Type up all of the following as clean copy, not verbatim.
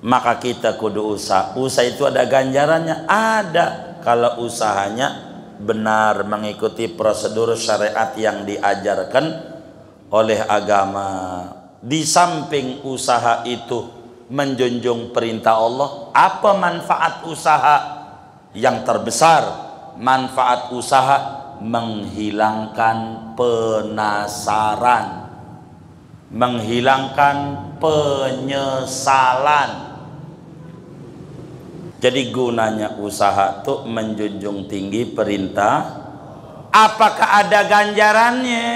maka kita kudu usaha. Usaha itu ada ganjarannya, ada kalau usahanya benar mengikuti prosedur syariat yang diajarkan oleh agama. Di samping usaha itu menjunjung perintah Allah, apa manfaat usaha yang terbesar? Manfaat usaha menghilangkan penasaran, menghilangkan penyesalan. Jadi gunanya usaha itu menjunjung tinggi perintah. Apakah ada ganjarannya?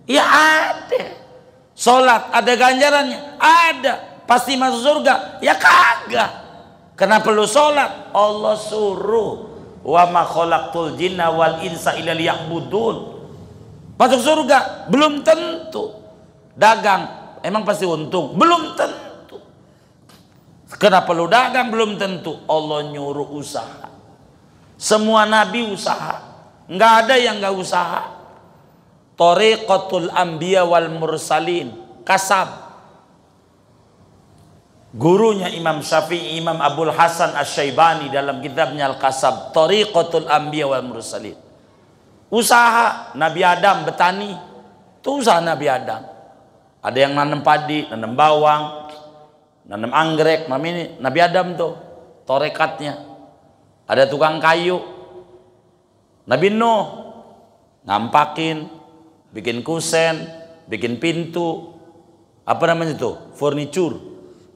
Ya ada. Sholat ada ganjarannya? Ada. Pasti masuk surga? Ya kagak. Kenapa lu sholat? Allah suruh. Wa ma khalaqtul jinna wal insa illa liya'budun. Masuk surga? Belum tentu. Dagang emang pasti untung? Belum tentu. Kenapa lu dagang? Belum tentu. Allah nyuruh usaha. Semua nabi usaha, nggak ada yang nggak usaha. Thariqatul anbiya wal mursalin, kasab. Gurunya Imam Syafi'i, Imam Abul Hasan Asy-Syaibani dalam kitabnya Al-Kasab, Thariqatul anbiya wal mursalin. Usaha Nabi Adam bertani, itu usaha Nabi Adam. Ada yang nanam padi, nanam bawang, nanam anggrek, ini Nabi Adam tuh torekatnya. Ada tukang kayu, Nabi Nuh ngampakin, bikin kusen, bikin pintu, apa namanya tuh, furniture.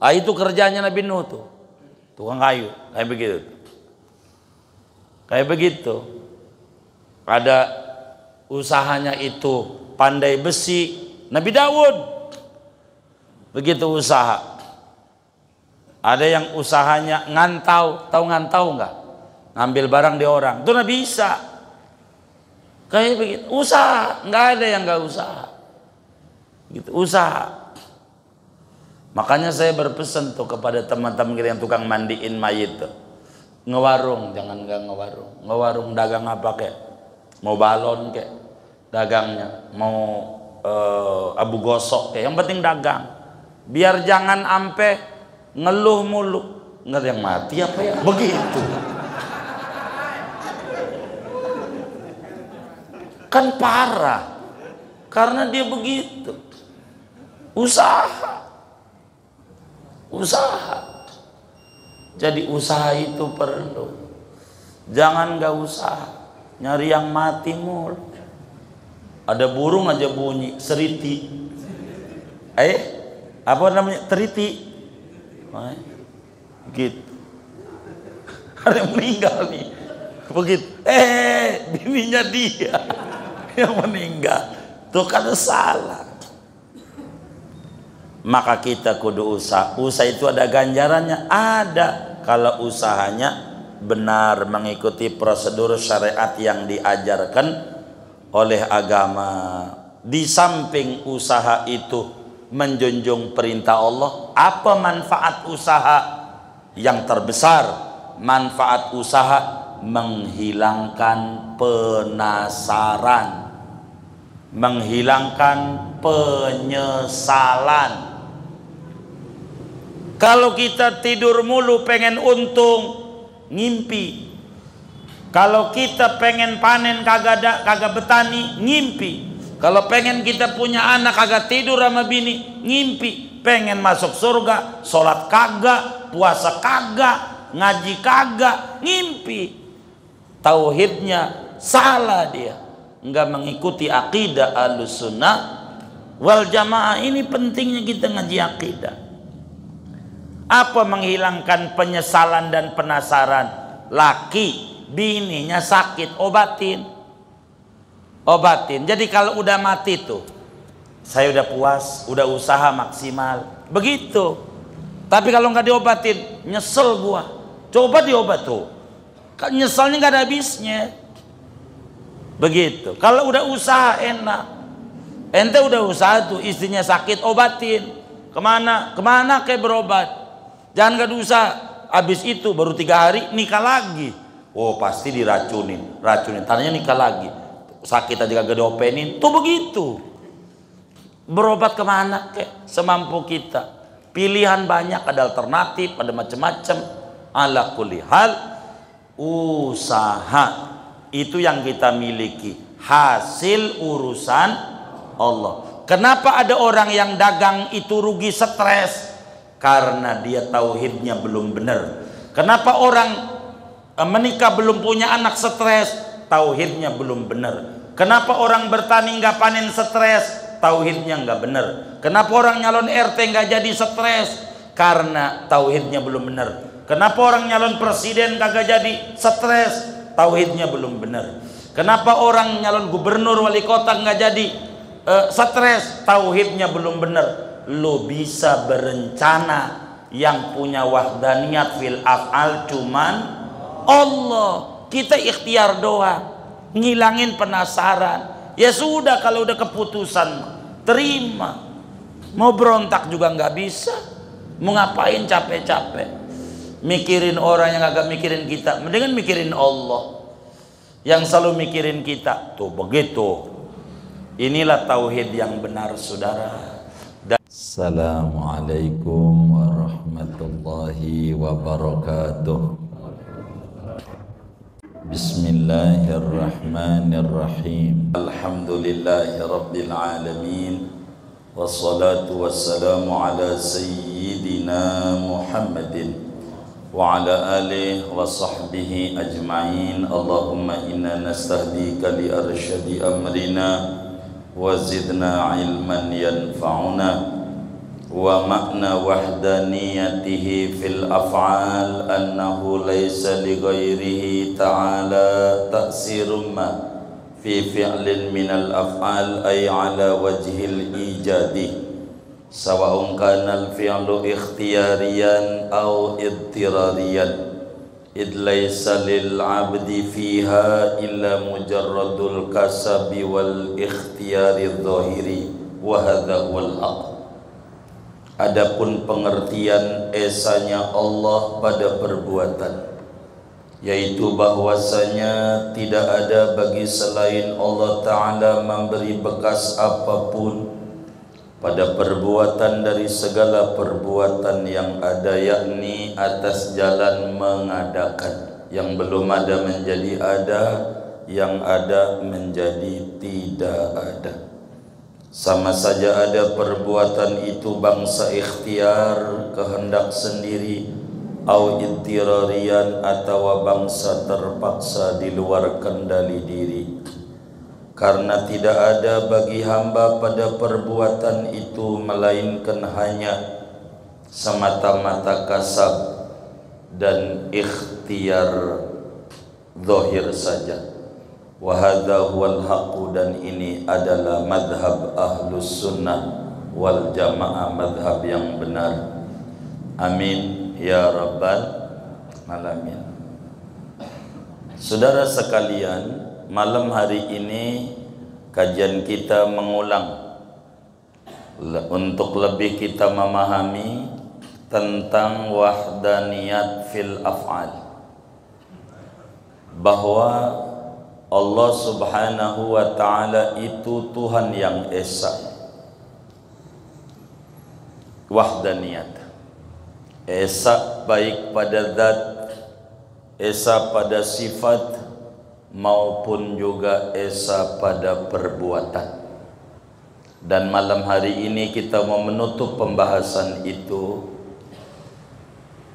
Itu kerjanya Nabi Nuh tuh, tukang kayu, kayak begitu. Kayak begitu. Ada usahanya itu pandai besi, Nabi Daud begitu usaha. Ada yang usahanya ngantau, tahu ngantau nggak? Ngambil barang di orang, itu nggak bisa. Kayak begitu, usaha, nggak ada yang nggak usaha. Gitu, usaha. Makanya saya berpesan tuh kepada teman-teman kita yang tukang mandiin mayit tuh, ngewarung, jangan nggak ngewarung. Ngewarung dagang apa kek? Mau balon kek, dagangnya. Mau abu gosok kek, yang penting dagang. Biar jangan ampe ngeluh mulu, nggak ada yang mati apa ya, begitu kan parah, karena dia begitu. Usaha. Jadi usaha itu perlu. Jangan nggak usaha, nyari yang mati mulu. Ada burung aja bunyi seriti, apa namanya, teriti. Gitu. Ada yang meninggal nih, begitu. Bininya dia yang meninggal. Tuh kan salah. Maka kita kudu usaha. Usaha itu ada ganjarannya, ada kalau usahanya benar mengikuti prosedur syariat yang diajarkan oleh agama. Di samping usaha itu menjunjung perintah Allah, apa manfaat usaha yang terbesar? Manfaat usaha menghilangkan penasaran, menghilangkan penyesalan. Kalau kita tidur mulu pengen untung, ngimpi. Kalau kita pengen panen kagak betani, ngimpi. Kalau pengen kita punya anak kagak tidur sama bini, ngimpi. Pengen masuk surga, sholat kagak, puasa kagak, ngaji kagak, ngimpi. Tauhidnya salah dia, nggak mengikuti akidah Ahlussunnah wal Jamaah. Ini pentingnya kita ngaji akidah. Apa menghilangkan penyesalan dan penasaran? Laki bininya sakit, obatin. Jadi kalau udah mati tuh, saya udah puas, udah usaha maksimal, begitu. Tapi kalau nggak diobatin, nyesel gua. Coba diobat tuh, kan nyeselnya nggak ada habisnya. Begitu. Kalau udah usaha enak. Ente udah usaha tuh, istrinya sakit, obatin. Kemana kayak berobat. Jangan gak usaha, habis itu baru 3 hari nikah lagi. Oh pasti diracunin. Tanya nikah lagi. Sakit aja kagak diopenin, tuh begitu. Berobat kemana kek semampu kita. Pilihan banyak, ada alternatif, ada macam-macam. Ala kulli hal, usaha itu yang kita miliki, hasil urusan Allah. Kenapa ada orang yang dagang itu rugi, stres? Karena dia tauhidnya belum benar. Kenapa orang menikah belum punya anak, stres? Tauhidnya belum benar. Kenapa orang bertani nggak panen, stres? Tauhidnya nggak benar. Kenapa orang nyalon RT nggak jadi, stres? Karena tauhidnya belum benar. Kenapa orang nyalon presiden kagak jadi, stres? Tauhidnya belum benar. Kenapa orang nyalon gubernur, wali kota nggak jadi, stres? Tauhidnya belum benar. Lo bisa berencana, yang punya wahdaniyat fil af'al cuman Allah. Kita ikhtiar doang, ngilangin penasaran. Ya sudah, kalau udah keputusan terima. Mau berontak juga nggak bisa. Mau ngapain capek-capek mikirin orang yang agak mikirin kita? Mendingan mikirin Allah yang selalu mikirin kita. Tuh begitu. Inilah tauhid yang benar, saudara. Assalamualaikum warahmatullahi wabarakatuh. Bismillahirrahmanirrahim. Alhamdulillahi rabbil alamin. Wassalatu wassalamu ala sayyidina Muhammadin wa ala alihi wa sahbihi ajma'in. Allahumma inna nastahdika li arsyadi amrina wa zidna ilman yanfa'una wa makna wahdaniyatihi fil af'al annahu laysa li ghairihi ta'ala ta'sirun ma fi fi'lin minal af'al ay ala wajhil ijadi sawa'un kana al fi'lu ikhtiyariyan aw idtirariyan id laysa lil 'abdi fiha illa mujarradul kasabi wal ikhtiyari dhahiri wa hadha wal haq. Adapun pengertian esanya Allah pada perbuatan, yaitu bahwasanya tidak ada bagi selain Allah Ta'ala memberi bekas apapun pada perbuatan dari segala perbuatan yang ada, yakni atas jalan mengadakan. Yang belum ada menjadi ada, yang ada menjadi tidak ada. Sama saja ada perbuatan itu bangsa ikhtiar, kehendak sendiri, au intirarian, atau bangsa terpaksa di luar kendali diri. Karena tidak ada bagi hamba pada perbuatan itu melainkan hanya semata-mata kasab dan ikhtiar zahir saja. Wa hadza huwal haqq, dan ini adalah madhab ahlus sunnah wal jamaah, madhab yang benar. Amin ya rabbal alamin. Saudara sekalian, malam hari ini kajian kita mengulang untuk lebih kita memahami tentang wahdaniyat fil af'al, bahwa Allah subhanahu wa ta'ala itu Tuhan yang esa. Wahdaniyat, esa baik pada zat, esa pada sifat, maupun juga esa pada perbuatan. Dan malam hari ini kita mau menutup pembahasan itu.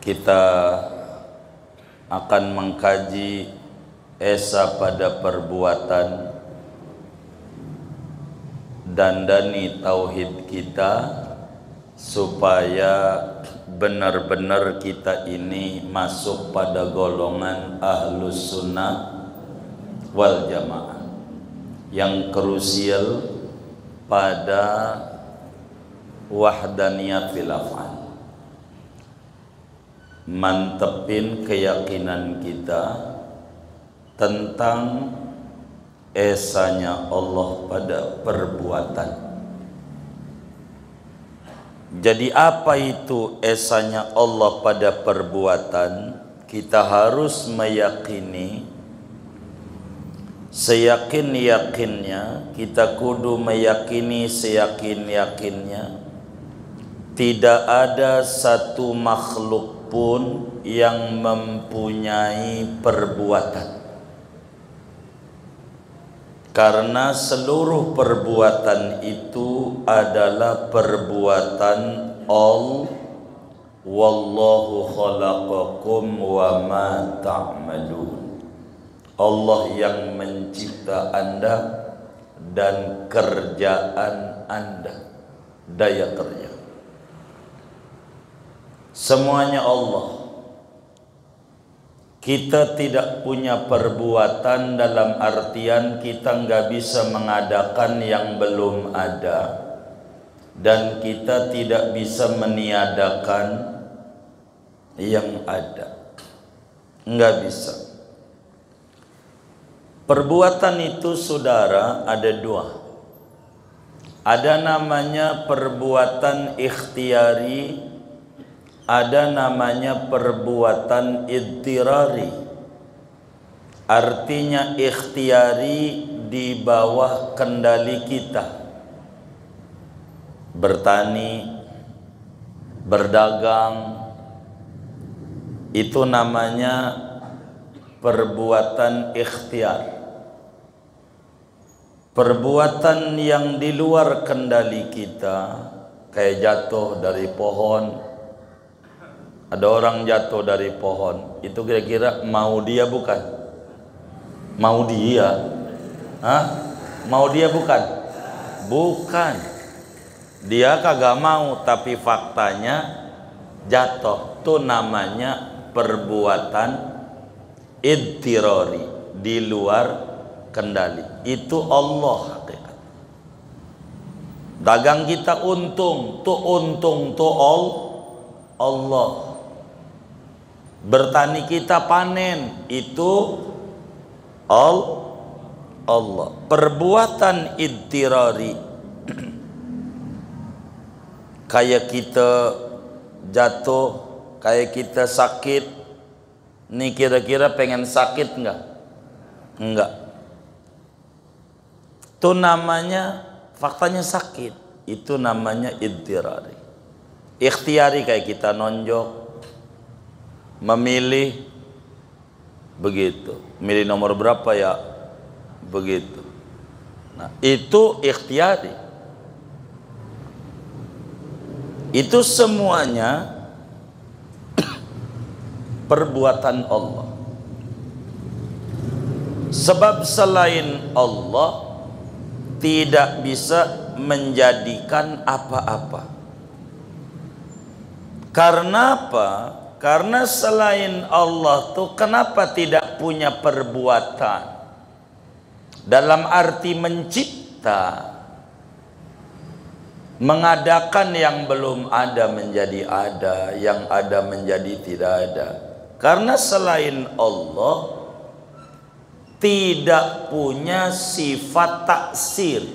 Kita akan mengkaji esa pada perbuatan, dandani tauhid kita supaya benar-benar kita ini masuk pada golongan ahlus sunnah wal jamaah yang krusial pada wahdaniyat fil af'al. Mantepin keyakinan kita tentang esanya Allah pada perbuatan. Jadi apa itu esanya Allah pada perbuatan? Kita harus meyakini, seyakin-yakinnya, kita kudu meyakini seyakin-yakinnya tidak ada satu makhluk pun yang mempunyai perbuatan, karena seluruh perbuatan itu adalah perbuatan Allah. Wallahu khalaqakum wa ma ta'malun. Allah yang mencipta Anda dan kerjaan Anda, daya kerja. Semuanya Allah. Kita tidak punya perbuatan dalam artian kita nggak bisa mengadakan yang belum ada, dan kita tidak bisa meniadakan yang ada. Nggak bisa. Perbuatan itu saudara ada dua. Ada namanya perbuatan ikhtiari, ada namanya perbuatan idtirari. Artinya ikhtiari di bawah kendali kita. Bertani, berdagang, itu namanya perbuatan ikhtiar. Perbuatan yang di luar kendali kita, kayak jatuh dari pohon. Ada orang jatuh dari pohon, itu kira-kira mau dia bukan? Mau dia? Hah? Mau dia bukan? Bukan. Dia kagak mau, tapi faktanya jatuh. Itu namanya perbuatan idtirari, di luar kendali. Itu Allah hakikat. Dagang kita untung, tuh Allah. Bertani kita panen, itu Allah. Perbuatan idtirari, kayak kita jatuh, kayak kita sakit. Nih kira-kira pengen sakit enggak? Enggak. Itu namanya faktanya sakit. Itu namanya idtirari. Ikhtiari kayak kita nonjok, memilih, begitu. Milih nomor berapa ya? Begitu. Nah, itu ikhtiari. Itu semuanya perbuatan Allah. Sebab selain Allah tidak bisa menjadikan apa-apa. Karena apa? Karena selain Allah tuh kenapa tidak punya perbuatan? Dalam arti mencipta, mengadakan yang belum ada menjadi ada, yang ada menjadi tidak ada. Karena selain Allah tidak punya sifat taksir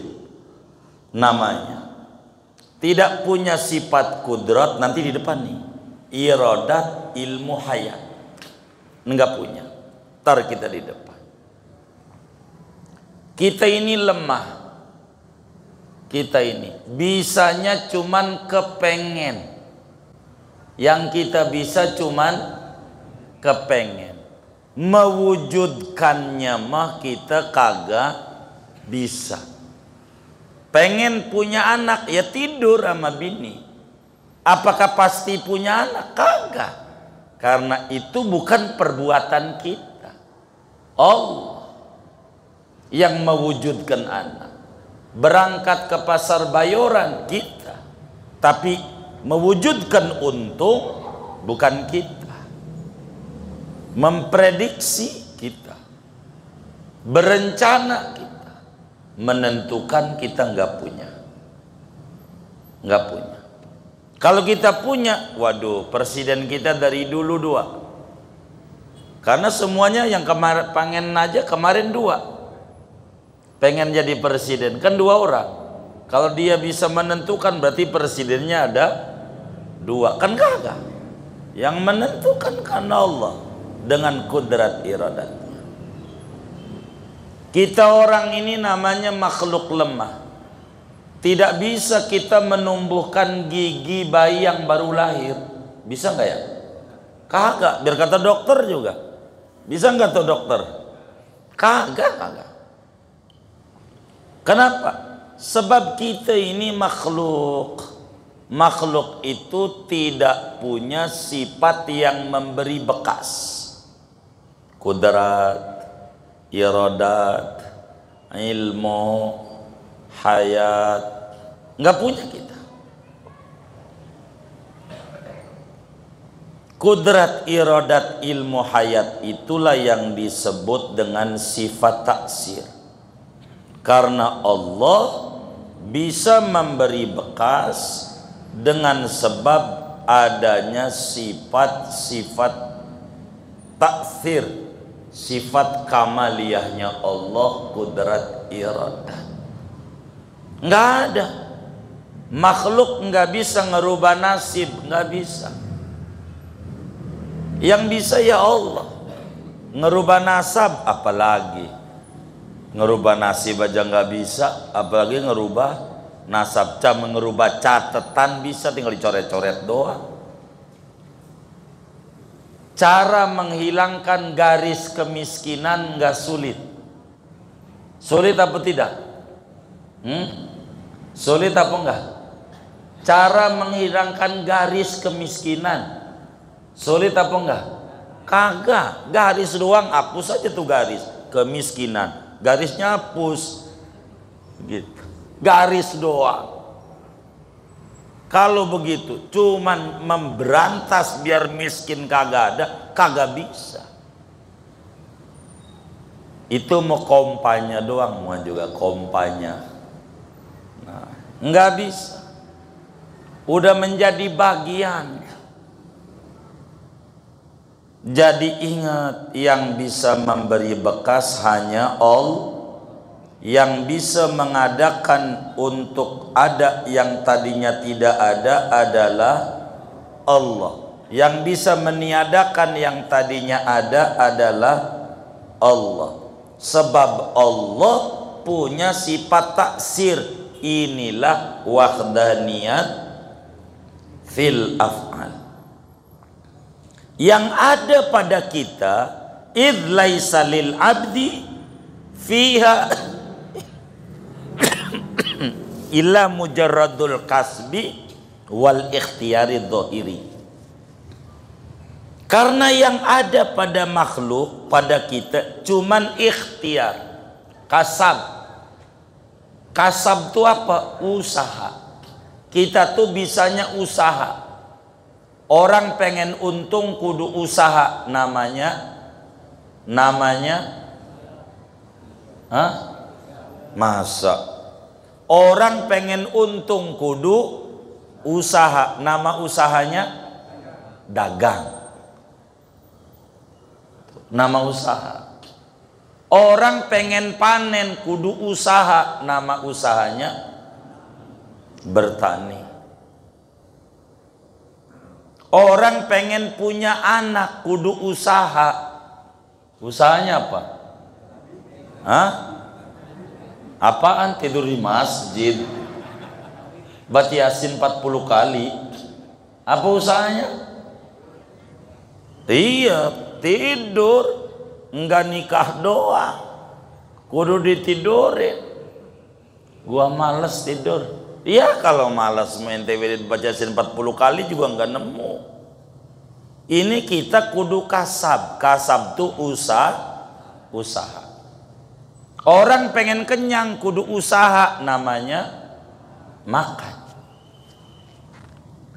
namanya. Tidak punya sifat kudrat, nanti di depan nih, iradat, ilmu hayat. Enggak punya. Ntar kita di depan. Kita ini lemah. Kita ini bisanya cuman kepengen. Yang kita bisa cuman kepengen. Mewujudkannya mah kita kagak bisa. Pengen punya anak, ya tidur sama bini. Apakah pasti punya anak? Kagak. Karena itu bukan perbuatan kita. Allah yang mewujudkan anak. Berangkat ke pasar Bayoran kita, tapi mewujudkan untung bukan kita. Memprediksi kita, berencana kita, menentukan kita nggak punya. Kalau kita punya, waduh, presiden kita dari dulu 2. Karena semuanya yang kemarin pengen aja kemarin 2. Pengen jadi presiden kan 2 orang. Kalau dia bisa menentukan berarti presidennya ada 2. Kan kagak. Yang menentukan kan Allah dengan kudrat iradatnya. Kita orang ini namanya makhluk lemah. Tidak bisa kita menumbuhkan gigi bayi yang baru lahir. Bisa nggak ya? Kagak. Biar kata dokter juga. Bisa nggak tuh dokter? Kagak. Kenapa? Sebab kita ini makhluk. Makhluk itu tidak punya sifat yang memberi bekas. Kudrat, iradat, ilmu, hayat, nggak punya kita. Kudrat, iradat, ilmu, hayat itulah yang disebut dengan sifat taksir. Karena Allah bisa memberi bekas dengan sebab adanya sifat-sifat taksir, sifat kamaliyahnya Allah, kudrat, iradat. Nggak ada. Makhluk nggak bisa ngerubah nasib, nggak bisa. Yang bisa ya Allah. Ngerubah nasab apalagi. Ngerubah nasib aja nggak bisa, apalagi ngerubah nasab. Cuma ngerubah catatan bisa, tinggal dicoret-coret doang. Cara menghilangkan garis kemiskinan nggak sulit. Sulit apa tidak? Sulit apa enggak? Cara menghilangkan garis kemiskinan sulit apa enggak? Kagak. Garis doang, hapus aja tuh garis kemiskinan. Garisnya hapus. Gitu. Garis doang. Kalau begitu cuman memberantas biar miskin kagak ada, kagak bisa. Itu mau kompanya doang, mau juga kompanya. Nah, nggak bisa. Udah menjadi bagian. Jadi ingat, yang bisa memberi bekas hanya Allah. Yang bisa mengadakan untuk ada yang tadinya tidak ada adalah Allah. Yang bisa meniadakan yang tadinya ada adalah Allah. Sebab Allah punya sifat taksir. Inilah wahdaniyat fil af'al. Yang ada pada kita, id laisa lil abdi fiha illa mujarradul kasbi wal ikhtiyari dhahiri. Karena yang ada pada makhluk, pada kita cuman ikhtiar, kasab. Kasab itu apa? Usaha. Kita tuh bisanya usaha. Orang pengen untung kudu usaha, namanya masa. Orang pengen untung kudu usaha, nama usahanya dagang. Nama usaha. Orang pengen panen kudu usaha, nama usahanya bertani. Orang pengen punya anak kudu usaha. Usahanya apa? Apaan? Tidur di masjid, baca Yasin 40 kali. Apa usahanya? Iya, tidur. Enggak nikah doang, kudu ditidurin. Gua males tidur. Iya, kalau malas main TV baca Yasin 40 kali juga enggak nemu. Ini kita kudu kasab. Kasab tuh usaha. Orang pengen kenyang kudu usaha, namanya makan.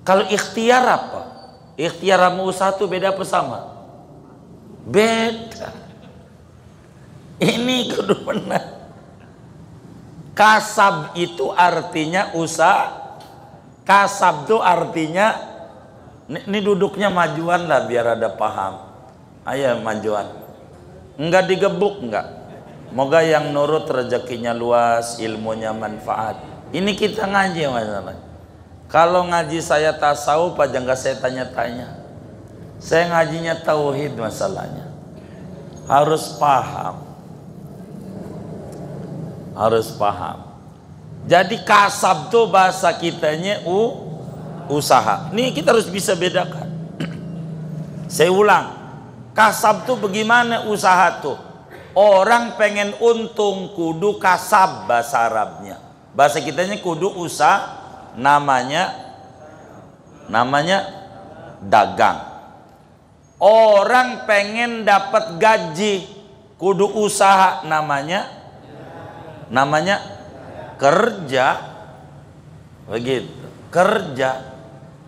Kalau ikhtiar apa? Ikhtiar sama usaha tuh beda apa sama? Beda. Ini kudu benar. Kasab itu artinya usaha. Kasab itu artinya, ini duduknya majuan lah biar ada paham. Ayo majuan. Enggak digebuk enggak. Moga yang nurut rezekinya luas, ilmunya manfaat. Ini kita ngaji masalahnya. Kalau ngaji saya tasawuf aja enggak saya tanya-tanya. Saya ngajinya tauhid masalahnya. Harus paham. Harus paham. Jadi kasab tuh bahasa kitanya usaha. Nih kita harus bisa bedakan. Saya ulang, kasab tuh bagaimana usaha tuh? Orang pengen untung kudu kasab bahasa Arabnya. Bahasa kitanya kudu usaha, namanya dagang. Orang pengen dapat gaji kudu usaha, namanya kerja. Begitu, kerja.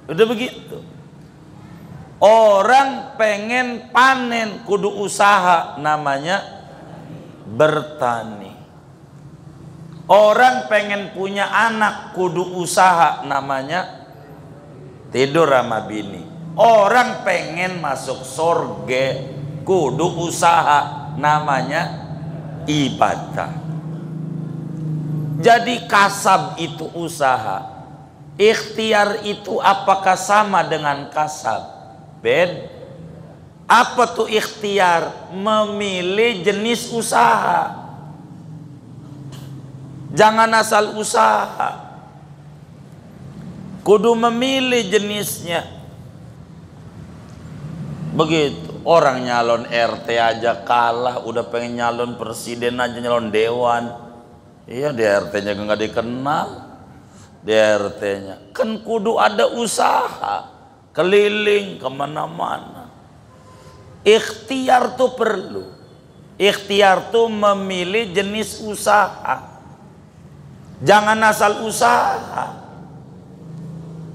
Udah begitu. Orang pengen panen kudu usaha, namanya bertani. Orang pengen punya anak kudu usaha, namanya tidur sama bini. Orang pengen masuk surga kudu usaha, namanya ibadah. Jadi kasab itu usaha, ikhtiar itu apakah sama dengan kasab? Bed. Apa tuh ikhtiar? Memilih jenis usaha. Jangan asal usaha, kudu memilih jenisnya. Begitu, orang nyalon RT aja kalah, udah pengen nyalon presiden aja, nyalon dewan. Iya, di RT-nya nggak dikenal. Di RT-nya kan kudu ada usaha, keliling kemana-mana. Ikhtiar tuh perlu. Ikhtiar tuh memilih jenis usaha. Jangan asal usaha.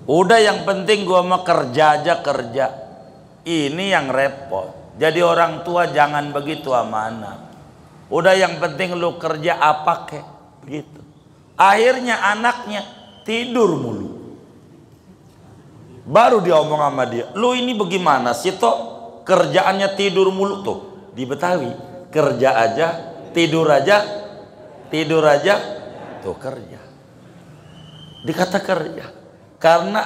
Udah yang penting gua mah kerja aja kerja. Ini yang repot. Jadi orang tua jangan begitu sama anak. Udah yang penting lu kerja apa kek, begitu. Akhirnya anaknya tidur mulu. Baru dia omong sama dia, lu ini bagaimana sih toh? Kerjaannya tidur mulu tuh. Di Betawi, kerja aja, tidur aja, tuh kerja. Dikata kerja. Karena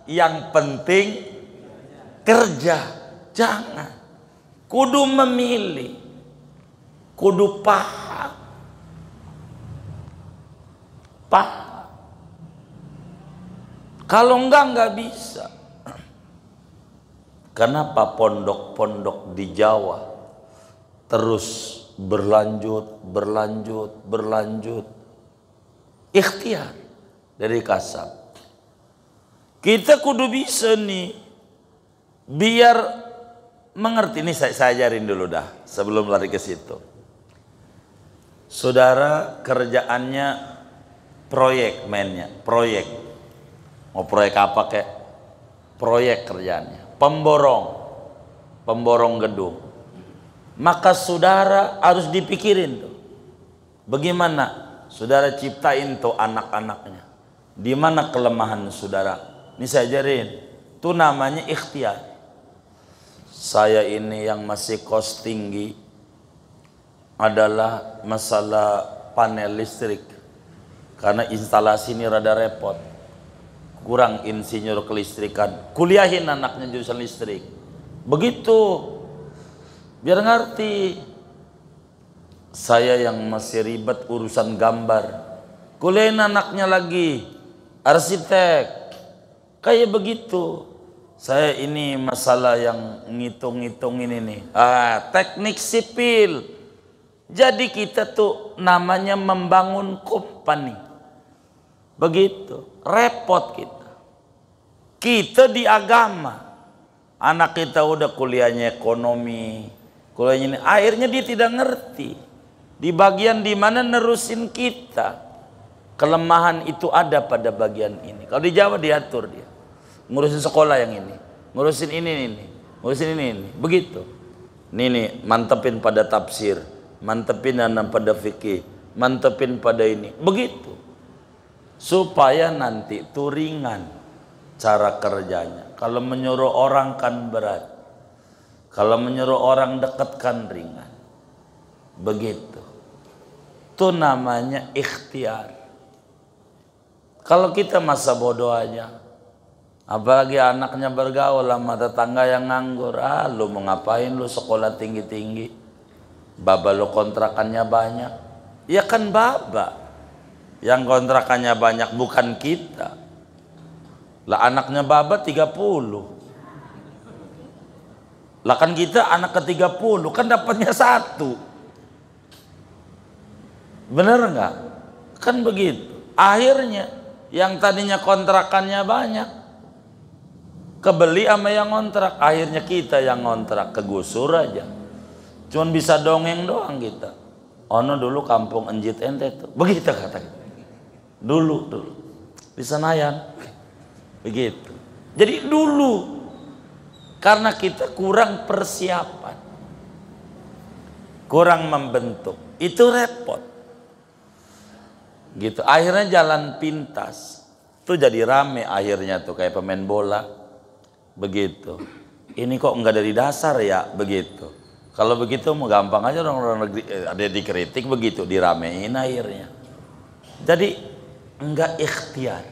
yang penting kerja, jangan. Kudu memilih, kudu paham. Kalau enggak bisa. Kenapa pondok-pondok di Jawa terus berlanjut? Ikhtiar dari kasab. Kita kudu bisa nih. Biar mengerti, ini saya ajarin dulu dah sebelum lari ke situ. Saudara kerjaannya proyek, mainnya proyek. Mau proyek apa kek? Proyek kerjaannya pemborong gedung. Maka saudara harus dipikirin tuh, bagaimana saudara ciptain tuh anak-anaknya. Di mana kelemahan saudara? Ini saya ajarin. Itu namanya ikhtiar. Saya ini yang masih kos tinggi adalah masalah panel listrik. Karena instalasi ini rada repot. Kurang insinyur kelistrikan. Kuliahin anaknya jurusan listrik. Begitu. Biar ngerti. Saya yang masih ribet urusan gambar. Kuliahin anaknya lagi arsitek. Kayak begitu. Saya ini masalah yang ngitung-ngitung ini nih. Teknik sipil. Jadi kita tuh namanya membangun company. Begitu. Repot kita. Kita di agama. Anak kita udah kuliahnya ekonomi. Kuliahnya ini. Akhirnya dia tidak ngerti. Di bagian dimana nerusin kita. Kelemahan itu ada pada bagian ini. Kalau di Jawa diatur dia. Ngurusin sekolah yang ini, ngurusin ini, ngurusin ini. Begitu. Ini mantepin pada tafsir, mantepin pada fikih, mantepin pada ini. Begitu. Supaya nanti itu ringan cara kerjanya. Kalau menyuruh orang kan berat. Kalau menyuruh orang dekat kan ringan. Begitu. Itu namanya ikhtiar. Kalau kita masa bodoh aja. Apalagi anaknya bergaul sama tetangga yang nganggur. Lu mau ngapain lu sekolah tinggi-tinggi? Baba lu kontrakannya banyak. Ya kan baba. Yang kontrakannya banyak bukan kita. Lah anaknya Baba 30. Lah kan kita anak ke-30 kan dapatnya 1. Bener nggak? Kan begitu. Akhirnya yang tadinya kontrakannya banyak kebeli sama yang ngontrak. Akhirnya kita yang ngontrak kegusur aja. Cuman bisa dongeng doang kita. Ono dulu kampung Enjit ente tuh. Begitu kata kita. Dulu di Senayan. Begitu. Jadi dulu karena kita kurang persiapan, kurang membentuk, itu repot. Gitu. Akhirnya jalan pintas. Tuh jadi rame akhirnya tuh kayak pemain bola. Begitu. Ini kok enggak dari dasar ya, begitu. Kalau begitu mau gampang aja orang negeri ada dikritik begitu, diramein akhirnya. Jadi enggak ikhtiar.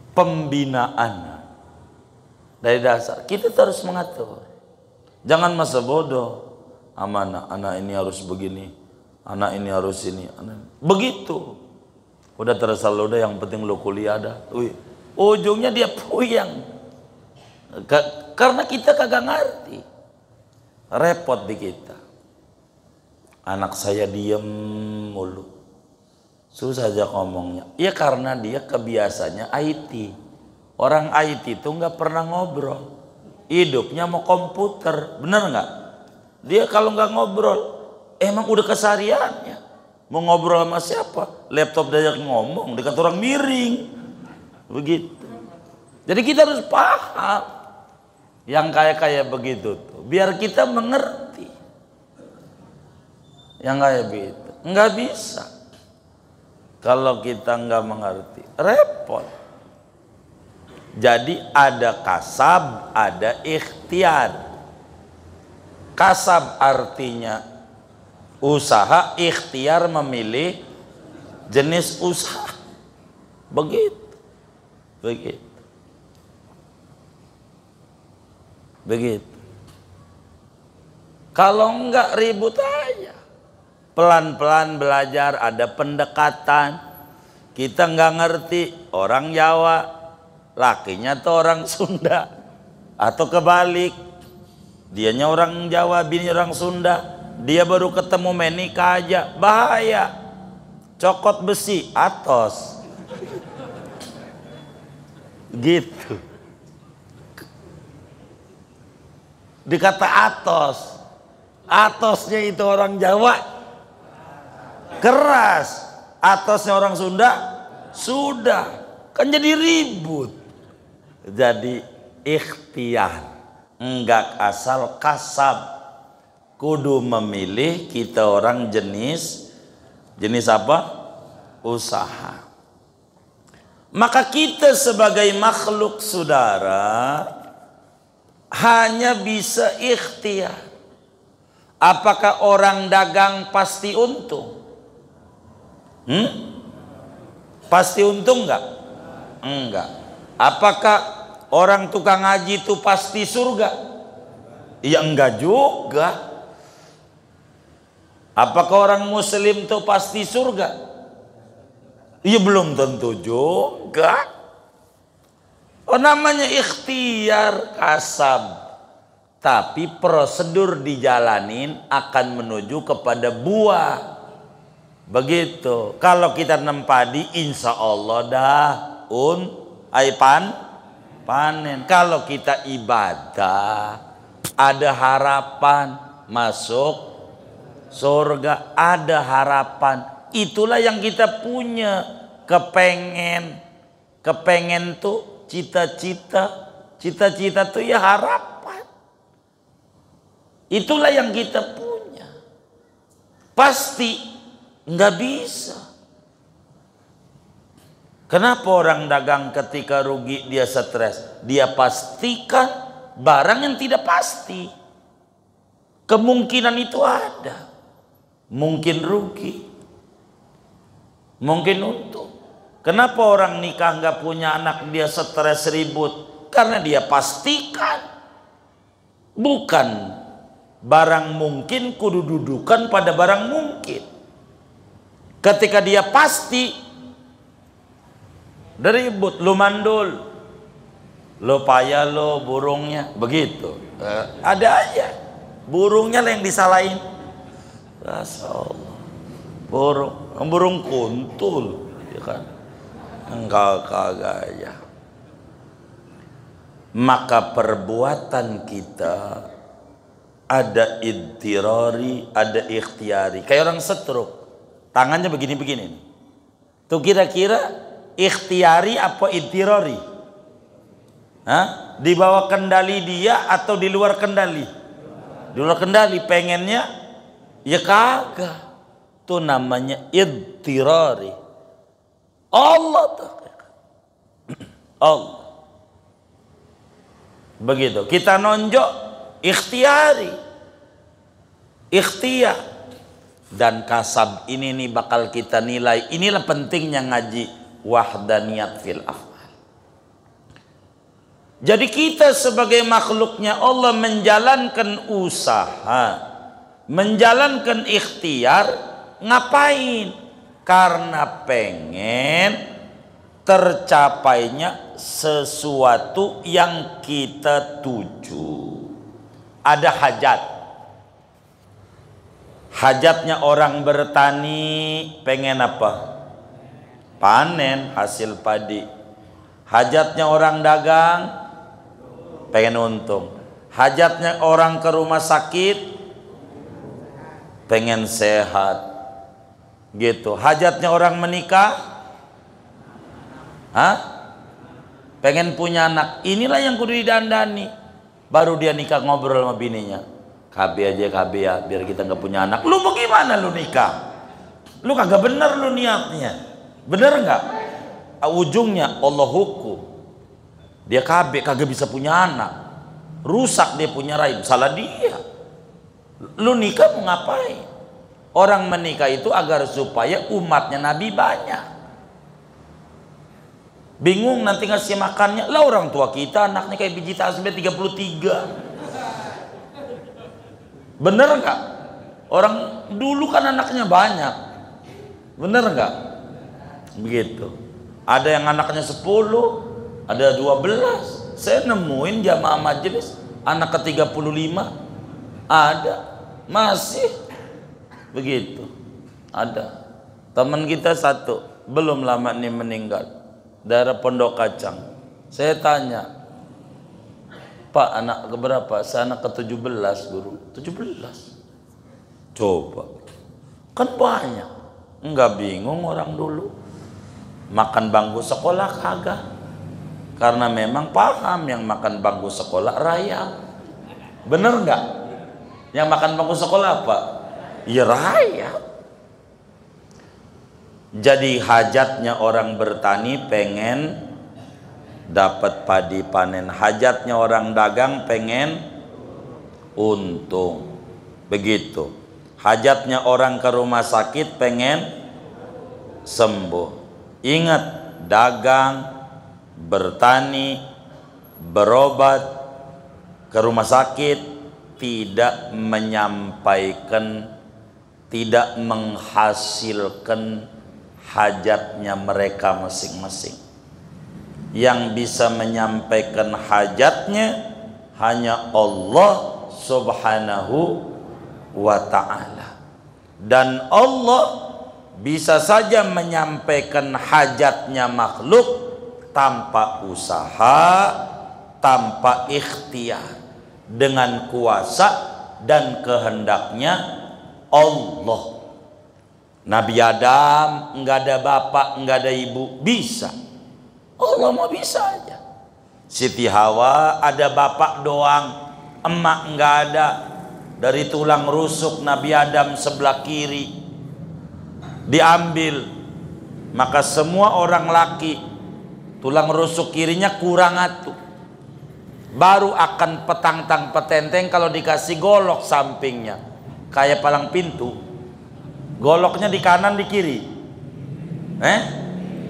Pembinaan dari dasar kita terus mengatur. Jangan masa bodoh. Anak ini harus begini, anak ini harus ini, begitu. Udah terserah udah, yang penting lu kuliah dah. Ujungnya dia puyang. Karena kita kagak ngerti. Repot di kita. Anak saya diem mulu. Susah aja ngomongnya. Ya karena dia kebiasaannya IT. Orang IT itu nggak pernah ngobrol. Hidupnya mau komputer, bener nggak? Dia kalau nggak ngobrol, emang udah kesehariannya. Mau ngobrol sama siapa? Laptop diajak ngomong, dekat orang miring. Begitu. Jadi kita harus paham yang kayak begitu tuh, biar kita mengerti. Yang kayak begitu, nggak bisa. Kalau kita nggak mengerti, repot. Jadi ada kasab, ada ikhtiar. Kasab artinya usaha, ikhtiar memilih jenis usaha. Begitu. Kalau enggak ribut aja. Pelan-pelan belajar, ada pendekatan. Kita nggak ngerti, orang Jawa, lakinya tuh orang Sunda, atau kebalik, dianya orang Jawa, bini orang Sunda, dia baru ketemu menikah aja, bahaya. Cokot besi, atos. Gitu. Dikata atos. Atosnya itu orang Jawa keras, atosnya orang Sunda sudah, kan jadi ribut. Jadi ikhtiar, enggak asal kasab, kudu memilih. Kita orang jenis apa? Usaha. Maka kita sebagai makhluk saudara hanya bisa ikhtiar. Apakah orang dagang pasti untung? Pasti untung enggak? Enggak. Apakah orang tukang ngaji itu pasti surga? Ya enggak juga. Apakah orang muslim itu pasti surga? Ya belum tentu juga. Oh, namanya ikhtiar, kasab. Tapi prosedur dijalanin akan menuju kepada buah. Begitu. Kalau kita nanam padi, insya Allah dah panen. Kalau kita ibadah, ada harapan masuk surga, ada harapan. Itulah yang kita punya. Kepengen tuh cita-cita tuh ya harapan. Itulah yang kita punya. Pasti nggak bisa. Kenapa orang dagang ketika rugi dia stres? Dia pastikan barang yang tidak pasti. Kemungkinan itu ada. Mungkin rugi, mungkin untung. Kenapa orang nikah nggak punya anak dia stres ribut? Karena dia pastikan bukan. Barang mungkin kudu dudukan pada barang mungkin. Ketika dia pasti, deribut, lu mandul, lu payah, lu burungnya, begitu. Ada aja burungnya lah yang disalahin. Masya Allah, burung kuntul, ya kan? Enggak kagak ya. Maka perbuatan kita ada idtirari, ada ikhtiari. Kayak orang stroke, tangannya begini-begini. Tuh kira-kira ikhtiari apa idtirari? Hah? Di bawah kendali dia atau di luar kendali? Di luar kendali. Pengennya ya kagak. Itu namanya idtirari. Allah tuh. Allah. Begitu. Kita nonjok ikhtiari. Ikhtiar. Dan kasab ini nih bakal kita nilai. Inilah pentingnya ngaji wahdaniyat fil af'al. Jadi kita sebagai makhluknya Allah menjalankan usaha, menjalankan ikhtiar, ngapain? Karena pengen tercapainya sesuatu yang kita tuju. Ada hajat. Hajatnya orang bertani pengen apa? Panen hasil padi. Hajatnya orang dagang pengen untung. Hajatnya orang ke rumah sakit pengen sehat. Gitu. Hajatnya orang menikah, pengen punya anak. Inilah yang kudu didandani. Baru dia nikah ngobrol sama bininya. KB aja KB ya, biar kita nggak punya anak. Lu bagaimana lu nikah? Lu kagak bener lu niatnya. Bener nggak? Ujungnya Allah hukum. Dia KB kagak bisa punya anak. Rusak dia punya rahim. Salah dia. Lu nikah mau ngapain? Orang menikah itu agar supaya umatnya Nabi banyak. Bingung nanti ngasih makannya. Lah orang tua kita anaknya kayak biji tasbih 33. Bener nggak? Orang dulu kan anaknya banyak. Bener nggak? Begitu. Ada yang anaknya 10, ada 12. Saya nemuin jamaah majelis anak ke 35. Ada. Masih. Begitu. Ada. Teman kita satu, belum lama ini meninggal. Daerah Pondok Kacang. Saya tanya, Pak, anak keberapa? Saya anak ke-17, guru. 17. Coba. Kan banyak. Enggak bingung orang dulu. Makan bangku sekolah kagak. Karena memang paham yang makan bangku sekolah rayap. Bener enggak? Yang makan bangku sekolah apa? Ya rayap. Jadi hajatnya orang bertani pengen dapat padi panen. Hajatnya orang dagang pengen untung. Begitu. Hajatnya orang ke rumah sakit pengen sembuh. Ingat, dagang, bertani, berobat, ke rumah sakit tidak menyampaikan, tidak menghasilkan hajatnya mereka masing-masing. Yang bisa menyampaikan hajatnya hanya Allah Subhanahu wa ta'ala. Dan Allah bisa saja menyampaikan hajatnya makhluk tanpa usaha, tanpa ikhtiar, dengan kuasa dan kehendaknya Allah. Nabi Adam enggak ada bapak, enggak ada ibu, bisa. Allah mau bisa aja. Siti Hawa ada bapak doang, emak enggak ada. Dari tulang rusuk Nabi Adam sebelah kiri diambil, maka semua orang laki tulang rusuk kirinya kurang atuh, baru akan petang-tang petenteng kalau dikasih golok sampingnya kayak palang pintu. Goloknya di kanan di kiri,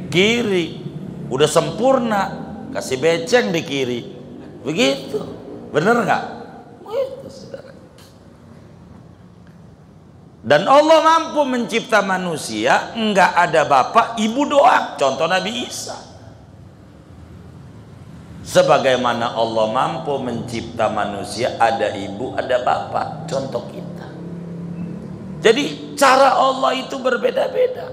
kiri udah sempurna, kasih beceng di kiri, begitu. Bener nggak? Begitu, saudara. Dan Allah mampu mencipta manusia enggak ada bapak ibu doang, contoh Nabi Isa. Sebagaimana Allah mampu mencipta manusia ada ibu ada bapak, contoh kita. Jadi cara Allah itu berbeda-beda.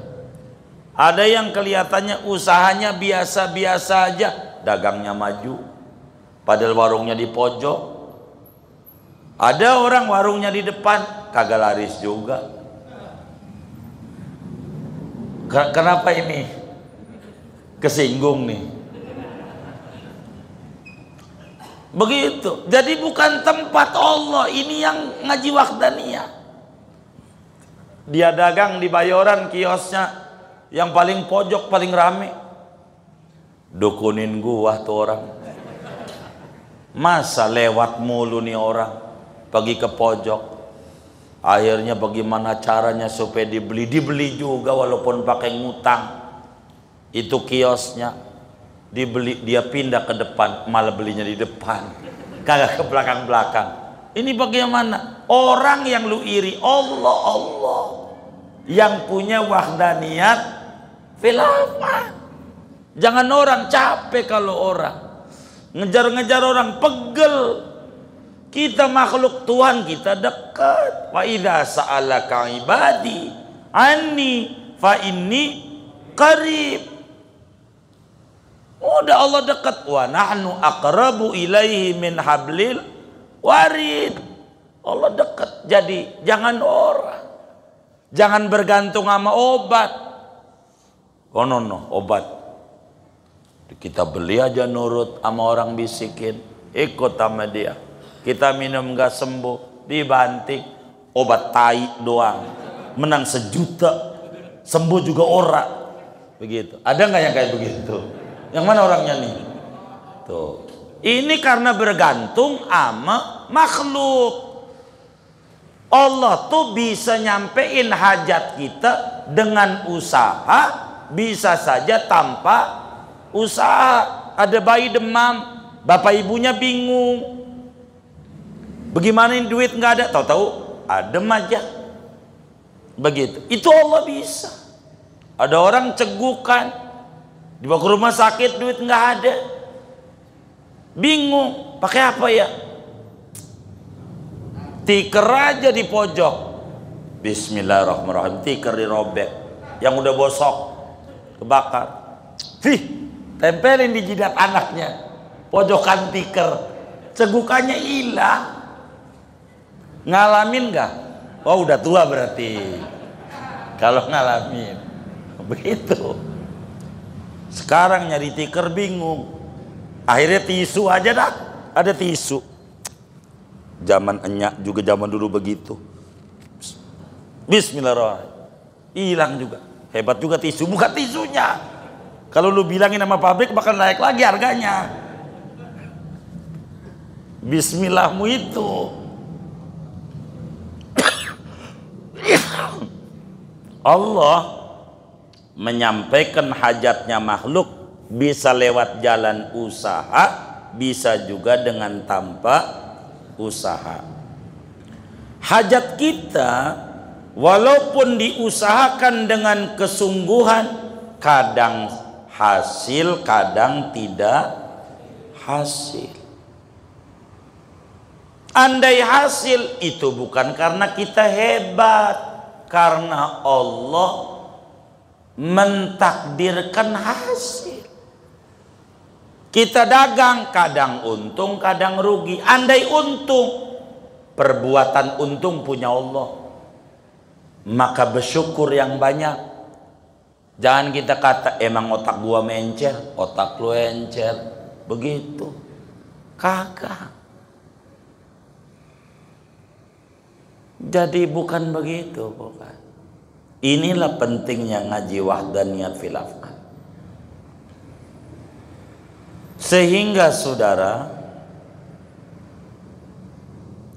Ada yang kelihatannya usahanya biasa-biasa aja, dagangnya maju padahal warungnya di pojok. Ada orang warungnya di depan, kagak laris juga. Kenapa ini? Kesinggung nih. Begitu. Jadi bukan tempat Allah, ini yang ngaji wahdaniyah. Dia dagang di Bayoran, kiosnya yang paling pojok, paling rame. Dukunin gua tuh orang. Masa lewat mulu nih orang, pergi ke pojok. Akhirnya bagaimana caranya supaya dibeli juga walaupun pakai ngutang. Itu kiosnya dibeli, dia pindah ke depan, malah belinya di depan, kagak ke belakang-belakang. Ini bagaimana? Orang yang lu iri Allah yang punya wahdaniyat khilafah. Jangan orang capek kalau orang ngejar-ngejar orang, pegel. Kita makhluk Tuhan, kita dekat. Wa idza sa'alaka ibadi anni fa inni qarib. Udah Allah dekat. Wa nahnu aqrabu ilaihi min hablil warid. Allah dekat. Jadi jangan orang, jangan bergantung sama obat. Oh no, obat kita beli aja nurut sama orang bisikin, ikut sama dia. Kita minum gak sembuh, dibanting, obat tai doang, menang 1 juta, sembuh juga ora. Begitu. Ada nggak yang kayak begitu? Yang mana orangnya nih? Tuh. Ini karena bergantung sama makhluk. Allah tuh bisa nyampein hajat kita dengan usaha, bisa saja tanpa usaha. Ada bayi demam, bapak ibunya bingung. Bagaimana ini duit nggak ada, tahu-tahu adem aja. Begitu. Itu Allah bisa. Ada orang cegukan, dibawa ke rumah sakit, duit nggak ada. Bingung, pakai apa ya? Tikar aja di pojok. Bismillahirrahmanirrahim. Tikar dirobek, yang udah bosok, kebakar. Tempelin di jidat anaknya, pojokan tikar, cegukannya hilang. Ngalamin gak? Oh udah tua berarti kalau ngalamin begitu. Sekarang nyari tikar bingung, akhirnya tisu aja dah. Ada tisu, zaman enyak juga zaman dulu begitu. Bismillahirrahmanirrahim, hilang juga. Hebat juga tisu, bukan tisunya. Kalau lu bilangin sama pabrik bakal naik lagi harganya. Bismillahmu itu. Allah menyampaikan hajatnya makhluk bisa lewat jalan usaha, bisa juga dengan tanpa usaha. Hajat kita walaupun diusahakan dengan kesungguhan, kadang hasil, kadang tidak hasil. Andai hasil, itu bukan karena kita hebat, karena Allah mentakdirkan hasil. Kita dagang, kadang untung, kadang rugi. Andai untung, perbuatan untung punya Allah, maka bersyukur yang banyak. Jangan kita kata emang otak gua mencer, otak lu encer. Begitu. Kagak. Jadi bukan begitu, bukan. Inilah pentingnya ngaji wahdaniyat fil af'al. Sehingga saudara,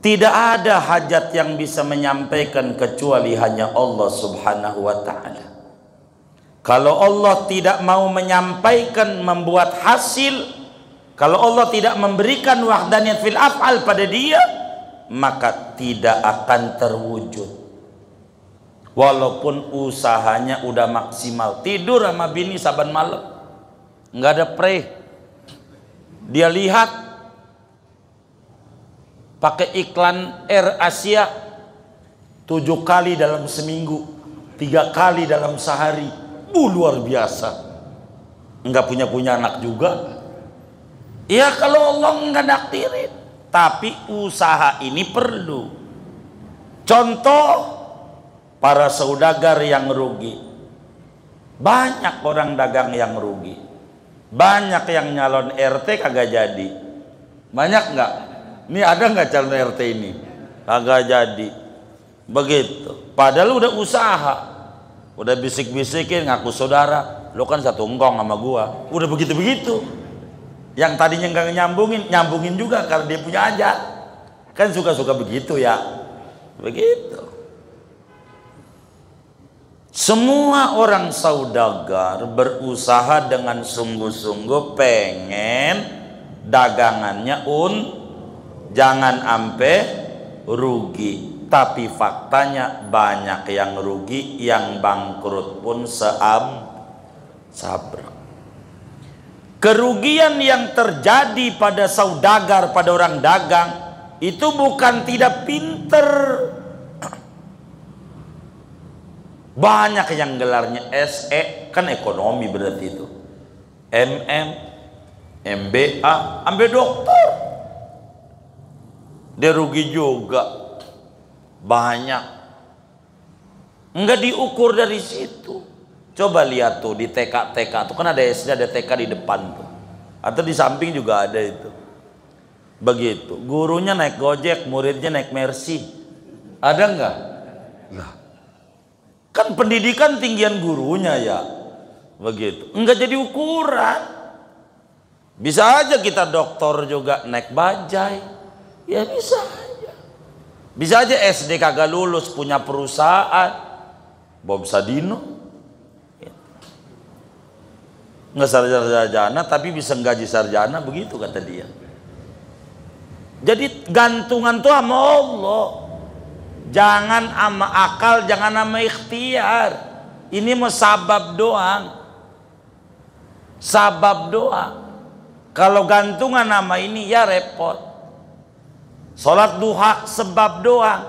tidak ada hajat yang bisa menyampaikan kecuali hanya Allah Subhanahu wa ta'ala. Kalau Allah tidak mau menyampaikan, membuat hasil, kalau Allah tidak memberikan wahdaniyat fil af'al pada dia, maka tidak akan terwujud. Walaupun usahanya udah maksimal, tidur sama bini saban malam, nggak ada pre. Dia lihat pakai iklan Air Asia 7 kali dalam seminggu, 3 kali dalam sehari. Luar biasa. Nggak punya anak juga. Ya kalau Allah nggak nakdirin. Tapi usaha ini perlu. Contoh, para saudagar yang rugi. Banyak orang dagang yang rugi. Banyak yang nyalon RT kagak jadi. Banyak nggak? Ini ada nggak calon RT ini? Kagak jadi. Begitu. Padahal udah usaha. Udah bisik-bisikin ngaku saudara. Lo kan satu engkong sama gua. Udah begitu-begitu. Yang tadinya nggak nyambungin juga karena dia punya aja. Kan suka-suka begitu ya. Begitu. Semua orang saudagar berusaha dengan sungguh-sungguh pengen dagangannya jangan ampe rugi. Tapi faktanya banyak yang rugi, yang bangkrut pun sabrak. Kerugian yang terjadi pada saudagar, pada orang dagang, itu bukan tidak pinter. Banyak yang gelarnya SE, kan ekonomi berarti itu. MM, MBA, sampai dokter. Dia rugi juga. Banyak. Enggak diukur dari situ. Coba lihat tuh di TK tuh kan ada SD, ada TK di depan tuh. Atau di samping juga ada itu. Begitu. Gurunya naik Gojek, muridnya naik Mercy. Ada enggak? Lah. Kan pendidikan tinggian gurunya ya. Begitu. Enggak jadi ukuran. Bisa aja kita dokter juga naik bajai. Ya bisa aja. Bisa aja SD kagak lulus punya perusahaan. Bob Sadino. Nggak sarjana tapi bisa gaji sarjana, begitu kata dia. Jadi gantungan tuh sama Allah, jangan sama akal, jangan sama ikhtiar. Ini mau sabab doang, sabab doang. Kalau gantungan nama ini ya repot. Sholat duha sebab doang,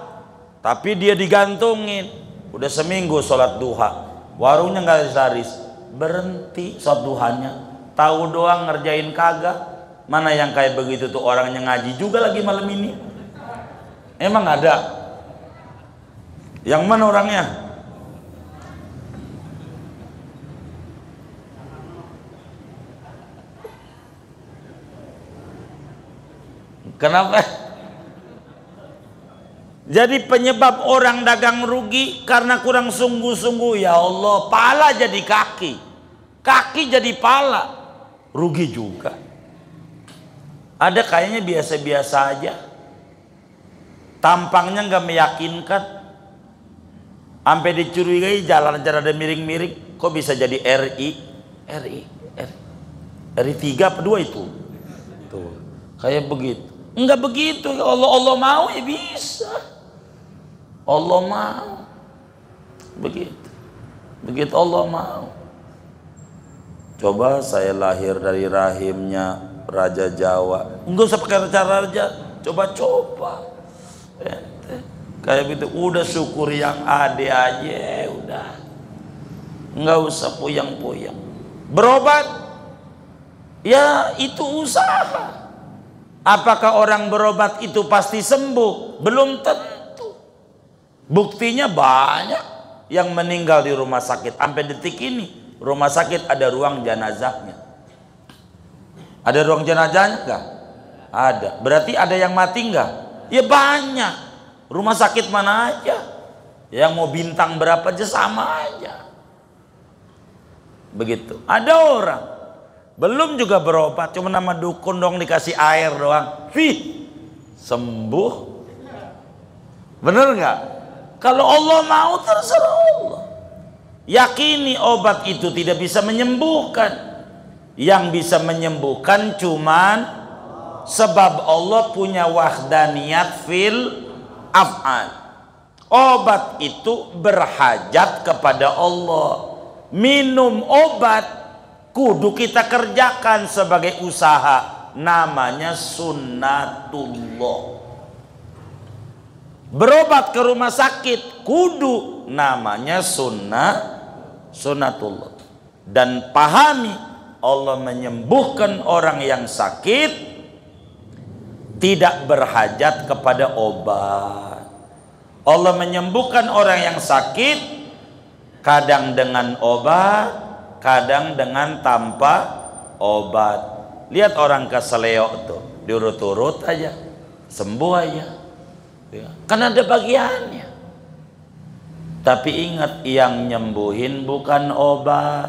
tapi dia digantungin. Udah seminggu sholat duha, warungnya nggak laris. Berhenti sholat duhanya, tahu doang ngerjain kagak. Mana yang kayak begitu tuh orangnya ngaji juga lagi malam ini. Emang ada? Yang mana orangnya? Kenapa? Jadi penyebab orang dagang rugi karena kurang sungguh-sungguh. Ya Allah, pala jadi kaki, kaki jadi pala, rugi juga. Ada kayaknya biasa-biasa aja, tampangnya nggak meyakinkan, sampai dicurigai jalan cara ada miring-miring. Kok bisa jadi RI 3 apa 2 itu? Tuh, kayak begitu. Enggak begitu. Allah mau ya bisa. Allah mau. Begitu Allah mau. Coba saya lahir dari rahimnya Raja Jawa. Enggak usah pakai cara raja. Coba. Kayak gitu. Udah syukur yang ada aja. Udah. Enggak usah puyang-puyang. Berobat. Ya itu usaha. Apakah orang berobat itu pasti sembuh? Belum tentu. Buktinya banyak yang meninggal di rumah sakit. Sampai detik ini rumah sakit ada ruang jenazahnya. Ada ruang jenazahnya enggak? Ada. Berarti ada yang mati enggak? Ya banyak. Rumah sakit mana aja. Yang mau bintang berapa aja sama aja. Begitu. Ada orang belum juga berobat, cuma nama dukun dong dikasih air doang. Sembuh. Bener nggak? Kalau Allah mau terserah Allah. Yakini obat itu tidak bisa menyembuhkan. Yang bisa menyembuhkan cuman sebab Allah punya wahdaniyat fil af'al. Obat itu berhajat kepada Allah. Minum obat kudu kita kerjakan sebagai usaha, namanya sunnatullah. Berobat ke rumah sakit kudu, namanya sunnatullah. Dan pahami, Allah menyembuhkan orang yang sakit tidak berhajat kepada obat. Allah menyembuhkan orang yang sakit kadang dengan obat, kadang dengan tanpa obat. Lihat orang keseleo tuh, diurut-urut aja sembuh aja ya, kan ada bagiannya. Tapi ingat, yang nyembuhin bukan obat,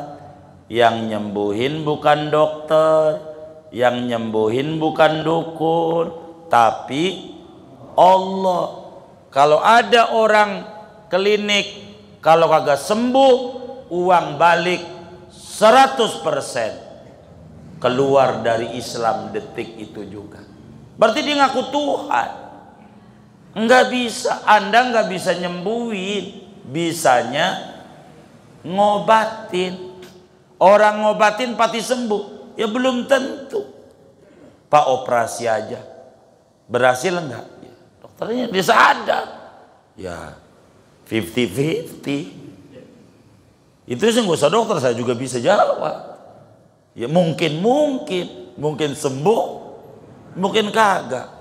yang nyembuhin bukan dokter, yang nyembuhin bukan dukun, tapi Allah. Kalau ada orang klinik, kalau kagak sembuh, uang balik 100%. Keluar dari Islam detik itu juga. Berarti dia ngaku Tuhan. Enggak bisa, Anda enggak bisa nyembuhin, bisanya ngobatin. Orang ngobatin pasti sembuh, ya belum tentu. Pak, operasi aja berhasil enggak? Ya, dokternya dia sadar, ya 50-50. Itu sih nggak usah dokter, saya juga bisa jawab. Ya mungkin sembuh, mungkin kagak.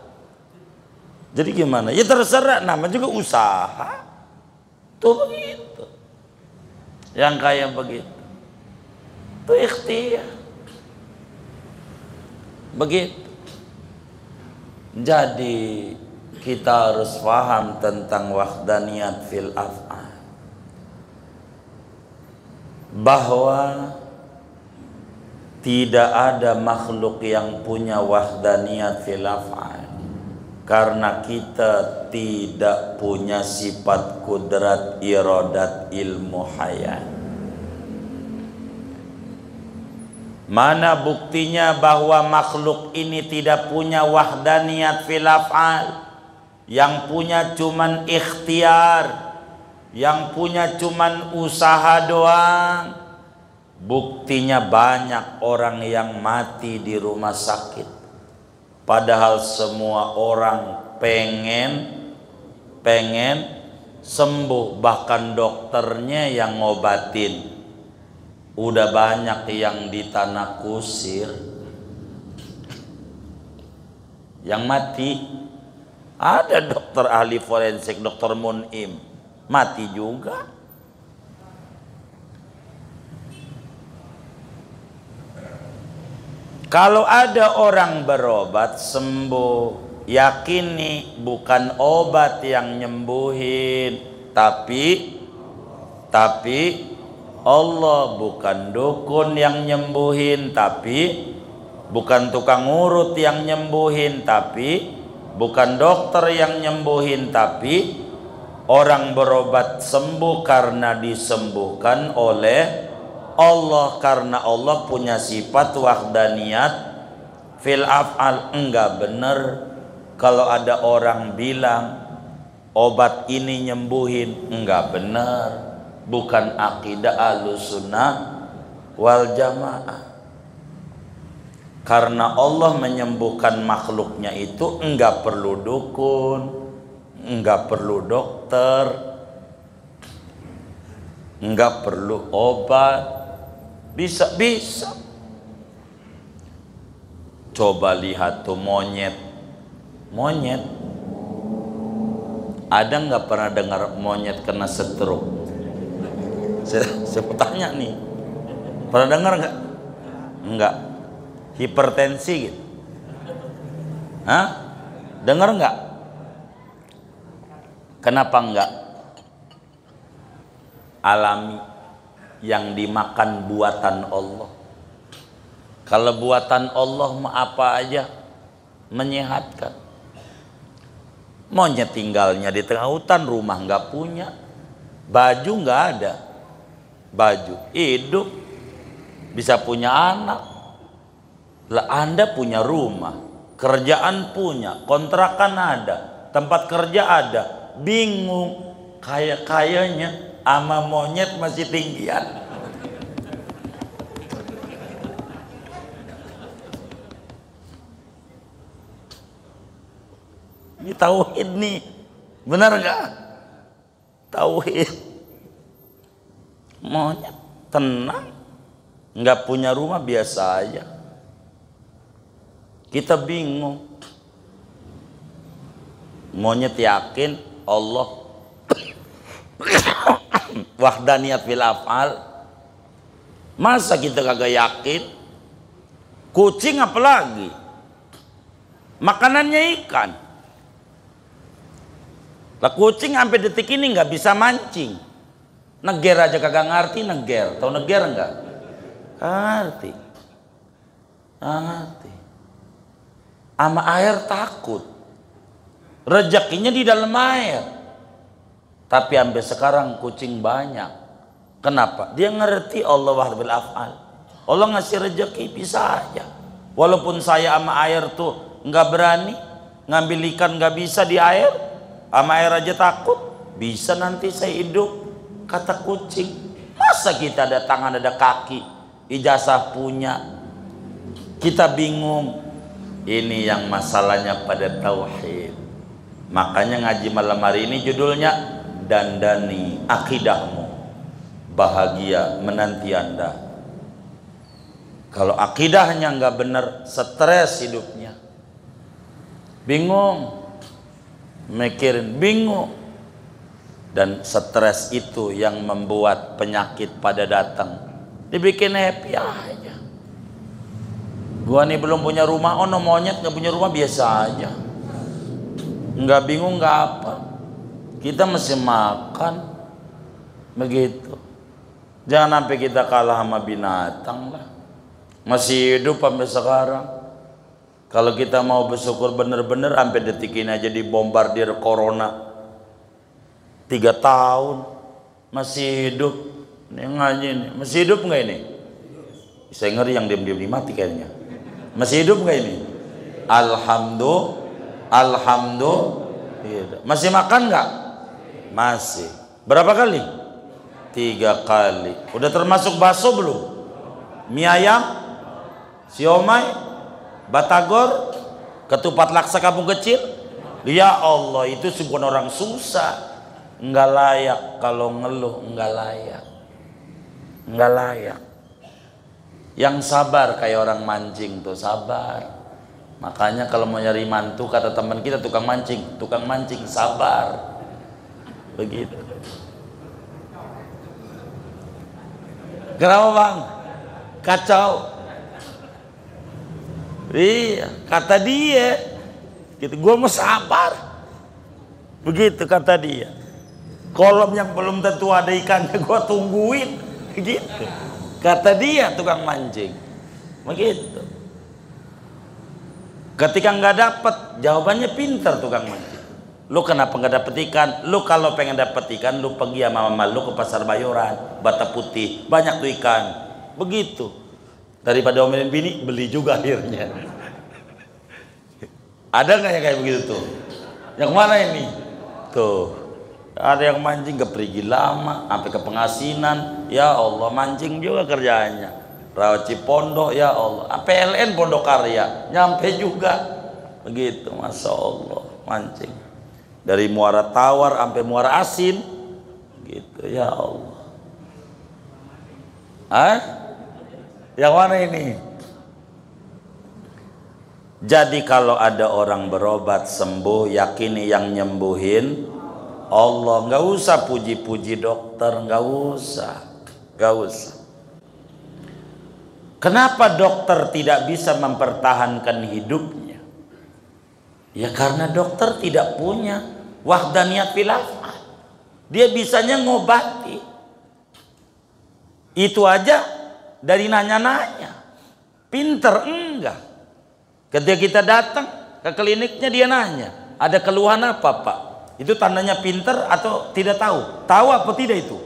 Jadi gimana? Ya terserah, nama juga usaha. Tuh begitu. Yang kayak begitu. Itu ikhtiar. Begitu. Jadi kita harus paham tentang wahdaniyat fil af'al. Bahwa tidak ada makhluk yang punya wahdaniyat fil af'al, karena kita tidak punya sifat kudrat, iradat, ilmu, hayat. Mana buktinya bahwa makhluk ini tidak punya wahdaniyat fil af'al? Yang punya cuman ikhtiar, yang punya cuman usaha doang. Buktinya banyak orang yang mati di rumah sakit, padahal semua orang pengen sembuh, bahkan dokternya yang ngobatin. Udah banyak yang di tanah kusir yang mati. Ada dokter ahli forensik, dokter Mun'im, mati juga. Kalau ada orang berobat sembuh, yakini bukan obat yang nyembuhin, tapi Allah. Bukan dukun yang nyembuhin, tapi bukan tukang urut yang nyembuhin, tapi bukan dokter yang nyembuhin, tapi orang berobat sembuh karena disembuhkan oleh Allah, karena Allah punya sifat wahdaniyat fil af'al. Enggak benar kalau ada orang bilang obat ini nyembuhin, enggak benar. Bukan akidah Ahlussunnah wal Jamaah. Karena Allah menyembuhkan makhluknya itu enggak perlu dukun, enggak perlu dokter, enggak perlu obat, bisa. Coba lihat tuh monyet. Ada nggak pernah dengar monyet kena stroke? Saya mau tanya nih, pernah dengar nggak? Enggak. Hipertensi gitu? Hah? Dengar nggak? Kenapa enggak? Alami, yang dimakan buatan Allah. Kalau buatan Allah mah apa aja menyehatkan. Monyet tinggalnya di tengah hutan, rumah nggak punya, baju nggak ada, baju hidup, bisa punya anak. Lah Anda punya rumah, kerjaan punya, kontrakan ada, tempat kerja ada, bingung kayaknya ama monyet masih tinggian. Ini tauhid nih, benar nggak? Tauhid. Monyet tenang, nggak punya rumah biasa aja. Kita bingung. Monyet yakin Allah wahdaniyat fil af'al. Masa kita kagak yakin? Kucing apalagi? Makanannya ikan. Lah kucing sampai detik ini nggak bisa mancing. Neger aja kagak ngerti neger. Tahu neger enggak? Ngerti. Ngerti. Sama air takut. Rezekinya di dalam air. Tapi sampai sekarang kucing banyak. Kenapa? Dia ngerti Allah wahdabil af'al. Allah ngasih rezeki bisa aja. Walaupun saya sama air tuh nggak berani ngambil ikan, nggak bisa di air, sama air aja takut. Bisa nanti saya hidup, kata kucing. Masa kita ada tangan ada kaki, ijazah punya, kita bingung. Ini yang masalahnya pada tauhid. Makanya ngaji malam hari ini judulnya Dandani Akidahmu, bahagia menanti Anda. Kalau akidahnya nggak benar, stres hidupnya, bingung, mikirin bingung, dan stres itu yang membuat penyakit pada datang. Dibikin happy aja. Gua nih belum punya rumah, oh no monyet nggak punya rumah biasa aja, nggak bingung nggak apa. Kita mesti makan begitu. Jangan sampai kita kalah sama binatang lah. Masih hidup sampai sekarang. Kalau kita mau bersyukur bener-bener, sampai detik ini aja dibombardir corona 3 tahun masih hidup. Ini ngaji nih, masih hidup nggak ini? Saya ngeri yang diam-diam mati kayaknya. Masih hidup nggak ini? Alhamdulillah. Masih makan nggak? Masih. Berapa kali? 3 kali. Udah termasuk bakso belum? Mie ayam, siomay, batagor, ketupat laksa kampung kecil. Ya Allah, itu bukan orang susah. Nggak layak kalau ngeluh, nggak layak. Nggak layak. Yang sabar kayak orang mancing tuh, sabar. Makanya kalau mau nyari mantu, kata teman kita tukang mancing sabar. Begitu. Kenapa bang? Kacau. Iya, kata dia. Gitu, gue mau sabar. Begitu kata dia. Kolam yang belum tentu ada ikannya gue tungguin. Gitu. Kata dia tukang mancing. Begitu. Ketika nggak dapet, jawabannya pintar tukang mancing. Lu kenapa nggak dapet ikan? Lu kalau pengen dapet ikan, lu pergi sama mama lu ke pasar Bayoran, Bata Putih, banyak tuh ikan. Begitu. Daripada omelin bini, beli juga akhirnya. Ada nggak yang kayak begitu tuh? Yang mana ini? Tuh, ada yang mancing ke Perigi Lama, sampai ke Pengasinan. Ya Allah, mancing juga kerjaannya. Rawat Cipondo, ya Allah. PLN Pondok Karya, nyampe juga. Begitu, masya Allah, mancing. Dari Muara Tawar sampai Muara Asin, gitu, ya Allah. Yang mana ini? Jadi kalau ada orang berobat sembuh, yakini yang nyembuhin Allah. Nggak usah puji-puji dokter, nggak usah. Kenapa dokter tidak bisa mempertahankan hidupnya? Ya karena dokter tidak punya wahdaniyat fil af'al. Dia bisanya ngobati. Itu aja dari nanya-nanya. Pinter enggak? Ketika kita datang ke kliniknya, dia nanya, ada keluhan apa Pak? Itu tandanya pinter atau tidak tahu? Tahu apa tidak itu?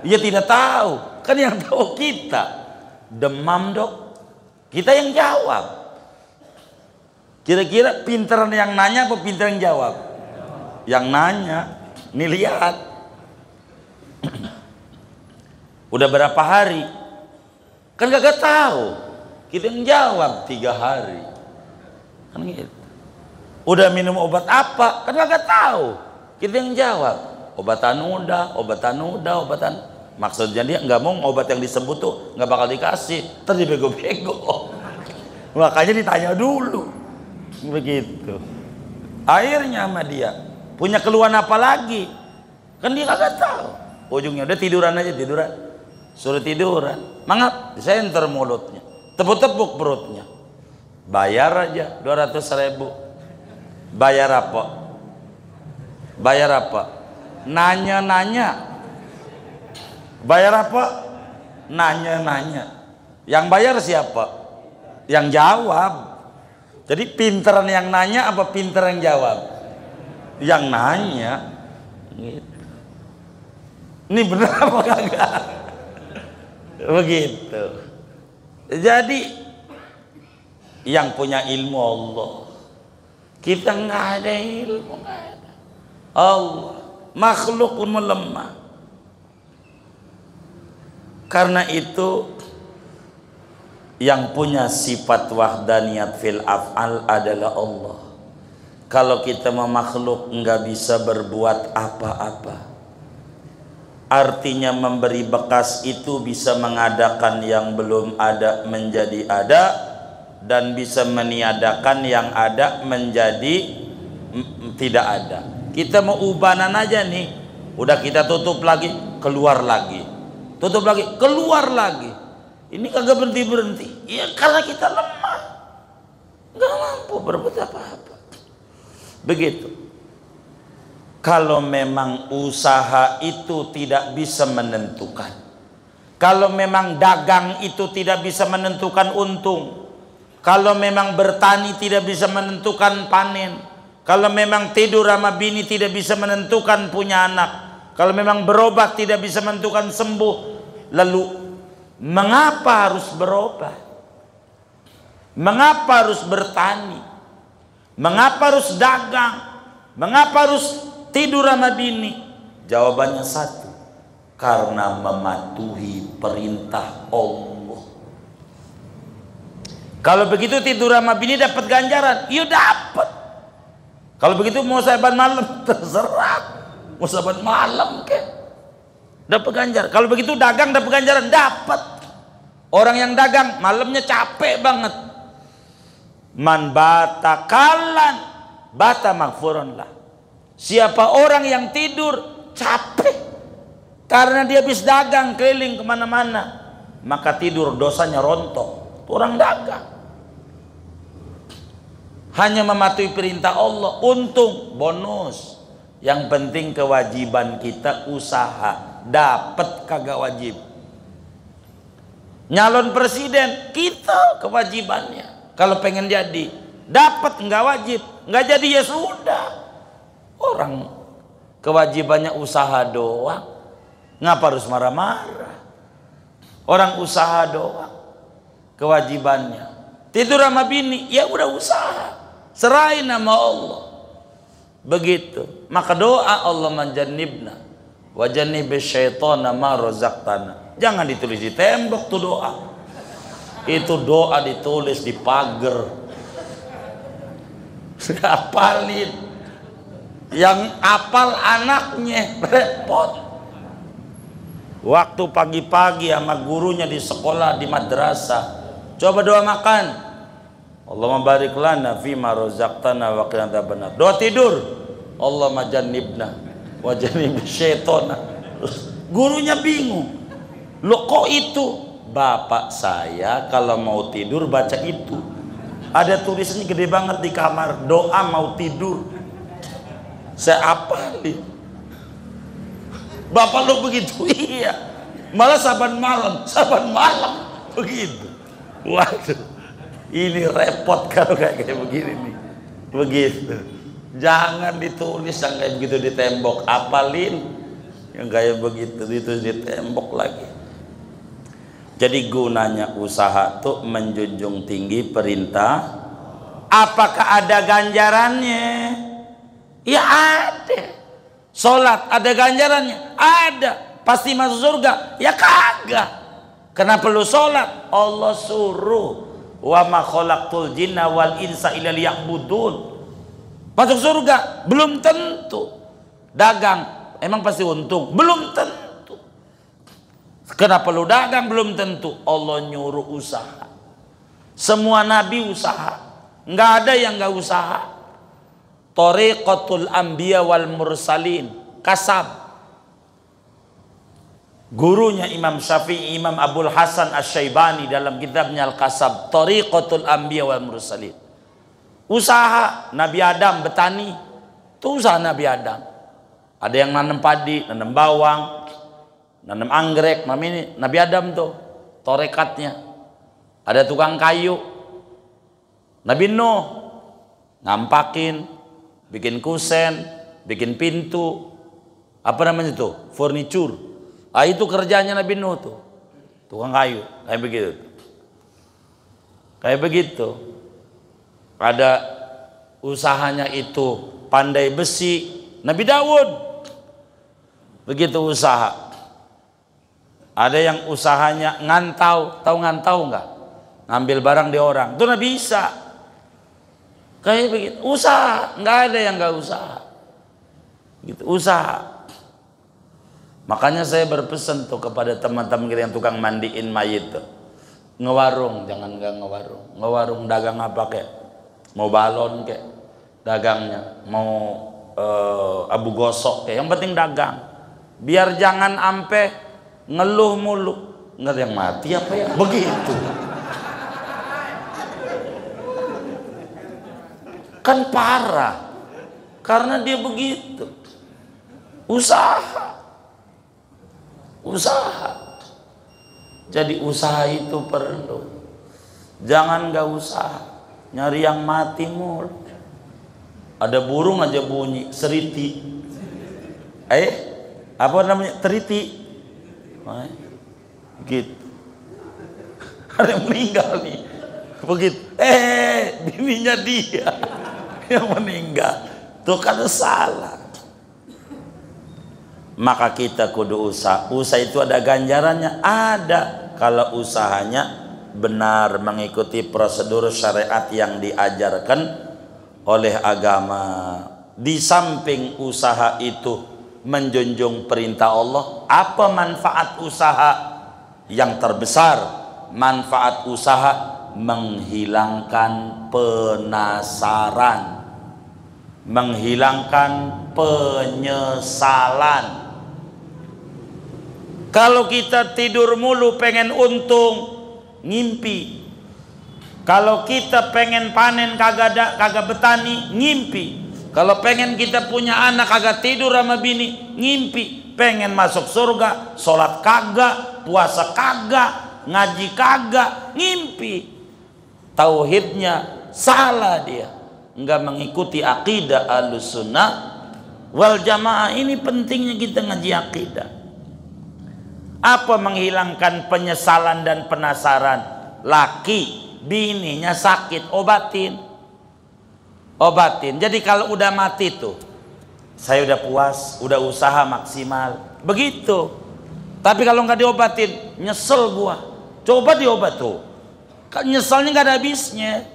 Dia tidak tahu. Kan yang tahu kita. Demam dok, kita yang jawab. Kira-kira pinteran yang nanya apa pinter yang jawab? Yang nanya. Nih lihat, Udah berapa hari? Kan gak tahu. Kita yang jawab 3 hari. Kan gitu. Udah minum obat apa? Kan gak tahu. Kita yang jawab. Obatan udah. Maksudnya dia nggak mau obat yang disebut tuh nggak bakal dikasih. Terus dibego-bego. Makanya ditanya dulu. Begitu. Akhirnya sama dia punya keluhan apa lagi? Kan dia kagak tahu. Ujungnya udah tiduran aja, tiduran. Suruh tiduran. Mangap, disenter mulutnya. Tepuk-tepuk perutnya. Bayar aja 200.000. Bayar apa? Bayar apa? Nanya-nanya. Bayar apa? Nanya-nanya. Yang bayar siapa? Yang jawab. Jadi pinteran yang nanya apa pinter yang jawab? Yang nanya. Gitu. Ini benar apa kagak? Begitu. Jadi yang punya ilmu Allah. Kita nggak ada ilmu, nggak ada. Allah makhluk pun melemah. Karena itu yang punya sifat wahdaniyat fil af'al adalah Allah. Kalau kita memakhluk nggak bisa berbuat apa-apa. Artinya memberi bekas itu bisa mengadakan yang belum ada menjadi ada, dan bisa meniadakan yang ada menjadi tidak ada. Kita mau ubanan aja nih, udah kita tutup lagi, keluar lagi, tutup lagi, keluar lagi. Ini kagak berhenti-berhenti. Ya karena kita lemah, nggak mampu berbuat apa-apa. Begitu. Kalau memang usaha itu tidak bisa menentukan, kalau memang dagang itu tidak bisa menentukan untung, kalau memang bertani tidak bisa menentukan panen, kalau memang tidur sama bini tidak bisa menentukan punya anak, kalau memang berobat tidak bisa menentukan sembuh, lalu mengapa harus berobat? Mengapa harus bertani? Mengapa harus dagang? Mengapa harus tidur sama bini? Jawabannya satu, karena mematuhi perintah Allah. Kalau begitu tidur sama bini dapat ganjaran, iya dapat. Kalau begitu mau sahabat malam terserah, mau sahabat malam ke dapat ganjaran. Kalau begitu dagang dapat ganjaran, dapat. Orang yang dagang malamnya capek banget. Man bata kalan bata maghfurun lah. Siapa orang yang tidur capek karena dia habis dagang keliling kemana-mana, maka tidur dosanya rontok. Orang dagang hanya mematuhi perintah Allah, untung bonus. Yang penting kewajiban kita usaha, dapat kagak wajib. Nyalon presiden kita kewajibannya, kalau pengen jadi dapat, nggak wajib, nggak jadi ya sudah. Orang kewajibannya usaha doang, ngapa harus marah-marah? Orang usaha doang kewajibannya. Tidur sama bini, ya udah usaha, serahin nama Allah. Begitu. Maka doa Allah manjannibna wa jannibish syaitana ma razaqtana. Jangan ditulis di tembok tuh doa. Itu doa ditulis di pagar. Hafalin. Yang apal anaknya repot. Waktu pagi-pagi sama gurunya di sekolah, di madrasah, coba doa makan. Allahumma barik lana fima razaqtana wa qina adzabannar. Doa tidur, Allahumma jannibna wa jannibish syaitana. Gurunya bingung. Loh kok itu? Bapak saya kalau mau tidur baca itu. Ada tulisannya gede banget di kamar, doa mau tidur. Saya apalin. Bapak lo begitu? Iya. Malah saban malam begitu. Waduh, ini repot kalau kayak begini nih. Begitu. Jangan ditulis yang kayak begitu di tembok, apalin. Yang kayak begitu itu di tembok lagi. Jadi gunanya usaha tuh menjunjung tinggi perintah. Apakah ada ganjarannya? Ya ada. Sholat ada ganjarannya? Ada. pasti masuk surga? Ya kagak. Kenapa lu sholat? Allah suruh. Wa ma khalaqtul jinna wal insa illa liya'budun. Masuk surga? Belum tentu. Dagang, emang pasti untung? Belum tentu. Kenapa lu dagang? Belum tentu. Allah nyuruh usaha. Semua nabi usaha. Nggak ada yang nggak usaha. Tariqatul anbiya wal mursalin, kasab. Gurunya Imam Syafi'i, Imam Abul Hasan Asy-Syaibani dalam kitabnya Al-Kasab, Tariqatul anbiya wal mursalin. Usaha Nabi Adam bertani, itu usaha Nabi Adam. Ada yang nanam padi, nanam bawang, nanam anggrek, ini Nabi Adam tuh torekatnya. Ada tukang kayu, Nabi Nuh ngampakin, bikin kusen, bikin pintu, apa namanya tuh, furniture. Ah, itu kerjanya Nabi Nuh tuh, tukang kayu, kayak begitu. Kayak begitu. Ada usahanya itu pandai besi, Nabi Daud begitu usaha. Ada yang usahanya ngantau, tahu ngantau nggak? Ngambil barang di orang, itu Nabi Isa. Kayak begitu, usaha, nggak ada yang nggak usaha. Gitu, usaha. Makanya saya berpesan tuh kepada teman-teman kita yang tukang mandiin mayit tuh, ngewarung, jangan nggak ngewarung. Ngewarung dagang apa kek? Mau balon kek dagangnya, mau abu gosok kek, yang penting dagang. Biar jangan ampe ngeluh mulu, nggak ada yang mati apa ya? Begitu. Kan parah, karena dia begitu. Usaha. Jadi usaha itu perlu. Jangan nggak usaha, nyari yang mati mulu. Ada burung aja bunyi seriti, apa namanya, teriti, gitu. Ada yang meninggal nih, begitu. Bininya dia yang meninggal, tuh kan salah. Maka kita kudu usaha. Usaha itu ada ganjarannya, ada kalau usahanya benar mengikuti prosedur syariat yang diajarkan oleh agama. Di samping usaha itu menjunjung perintah Allah, apa manfaat usaha yang terbesar? Manfaat usaha menghilangkan penasaran, menghilangkan penyesalan. Kalau kita tidur mulu pengen untung, ngimpi. Kalau kita pengen panen kagak betani, ngimpi. Kalau pengen kita punya anak kagak tidur sama bini, ngimpi. Pengen masuk surga, sholat kagak, puasa kagak, ngaji kagak, ngimpi. Tauhidnya salah dia, enggak mengikuti akidah Ahlussunnah wal Jamaah. Ini pentingnya kita ngaji akidah. Apa menghilangkan penyesalan dan penasaran? Laki bininya sakit, obatin. Jadi kalau udah mati tuh, saya udah puas, udah usaha maksimal, begitu. Tapi kalau nggak diobatin, nyesel gua. Coba diobat tuh, kan nyeselnya nggak ada habisnya.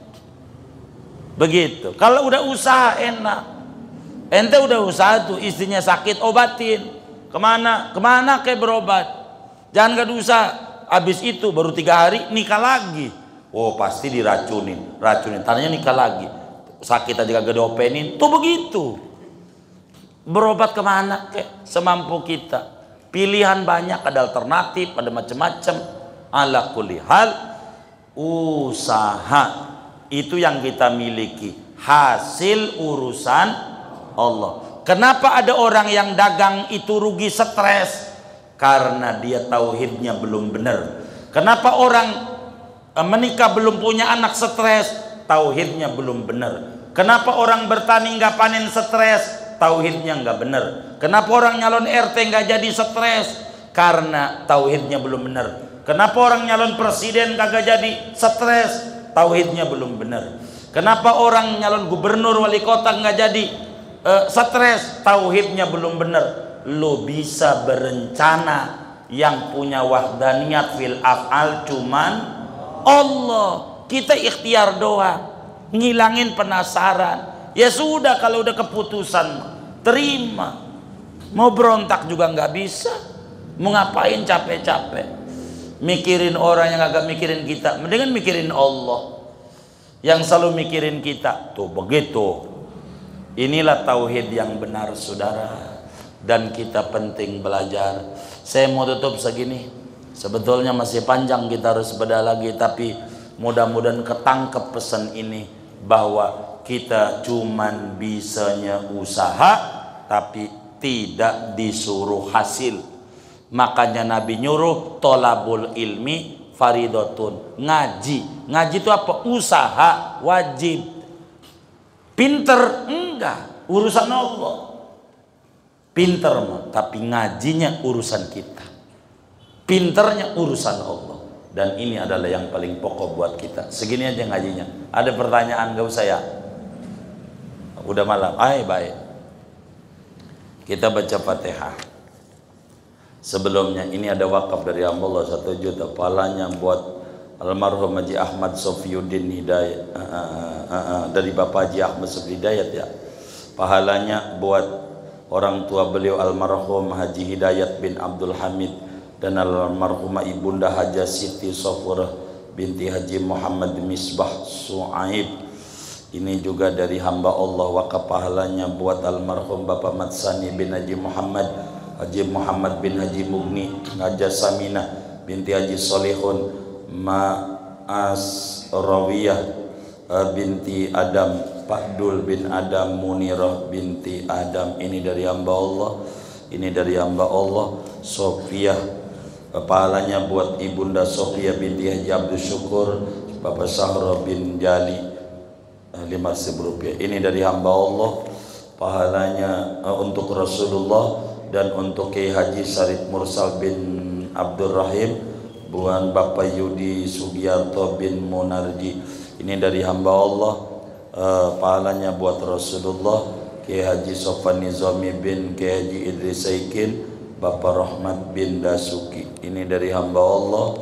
Begitu. Kalau udah usaha enak. Ente udah usaha tuh, istrinya sakit, obatin. Kemana kayak berobat. Jangan gak usah, habis itu baru 3 hari nikah lagi. Oh pasti diracunin, tanya nikah lagi. Sakit aja kagak diopenin, tuh begitu. Berobat kemana kek, semampu kita. Pilihan banyak, ada alternatif, ada macam-macam. Ala kulli hal, usaha itu yang kita miliki, hasil urusan Allah. Kenapa ada orang yang dagang itu rugi, stres? Karena dia tauhidnya belum benar. Kenapa orang menikah belum punya anak, stres? Tauhidnya belum benar. Kenapa orang bertani nggak panen, stres? Tauhidnya nggak benar. Kenapa orang nyalon RT nggak jadi, stres? Karena tauhidnya belum benar. Kenapa orang nyalon presiden kagak jadi, stres? Tauhidnya belum benar. Kenapa orang nyalon gubernur, wali kota nggak jadi, stres? Tauhidnya belum benar. lu bisa berencana. Yang punya wahdaniyat fil af'al cuman Allah. Kita ikhtiar doa, ngilangin penasaran. Ya sudah, kalau udah keputusan terima. Mau berontak juga nggak bisa. Mau ngapain capek-capek mikirin orang yang agak mikirin kita, mendingan mikirin Allah yang selalu mikirin kita. Tuh begitu. Inilah tauhid yang benar, saudara. Dan kita penting belajar. Saya mau tutup segini. Sebetulnya masih panjang, kita harus bedah lagi, tapi mudah-mudahan ketangkep pesan ini, bahwa kita cuman bisanya usaha tapi tidak disuruh hasil. Makanya Nabi nyuruh tolabul ilmi faridotun. Ngaji itu apa? Usaha wajib. Pinter enggak, urusan Allah. Pinter mah, tapi ngajinya urusan kita. Pinternya urusan Allah. Dan ini adalah yang paling pokok buat kita. Segini aja ngajinya. Ada pertanyaan gak usah ya? Udah malam. Baik. Kita baca Fatihah. Sebelumnya ini ada wakaf dari Allah 1 juta. Pahalanya buat almarhum Haji Ahmad Sofiyuddin Hidayat. Dari Bapak Haji Ahmad Sofiyuddin Hidayat ya. Pahalanya buat orang tua beliau almarhum Haji Hidayat bin Abdul Hamid dan almarhumah ibunda Haja Siti Sofurah binti Haji Muhammad Misbah Su'aib. Ini juga dari hamba Allah. Wakaf pahalanya buat almarhum Bapak Matsani bin Haji Muhammad bin Haji Mugni, Haja Saminah binti Haji Solihun, Ma'as Rawiyah binti Adam, Pak Dul bin Adam, Munirah binti Adam. Ini dari hamba Allah. Ini dari hamba Allah. Sofiah, pahalanya buat ibunda Sofiah binti Haji Abdul Syukur, Bapak Sahra bin Jali, 5.000 rupiah. Ini dari hamba Allah. Pahalanya untuk Rasulullah dan untuk Kiai Haji Syarif Mursal bin Abdul Rahim, buan Bapak Yudi Sugiarto bin Munarji. Ini dari hamba Allah. Pahalanya buat Rasulullah, Kiai Haji Sofan Nizami bin Kiai Haji Idris Saikin, Bapak Rahmat bin Dasuki. Ini dari hamba Allah.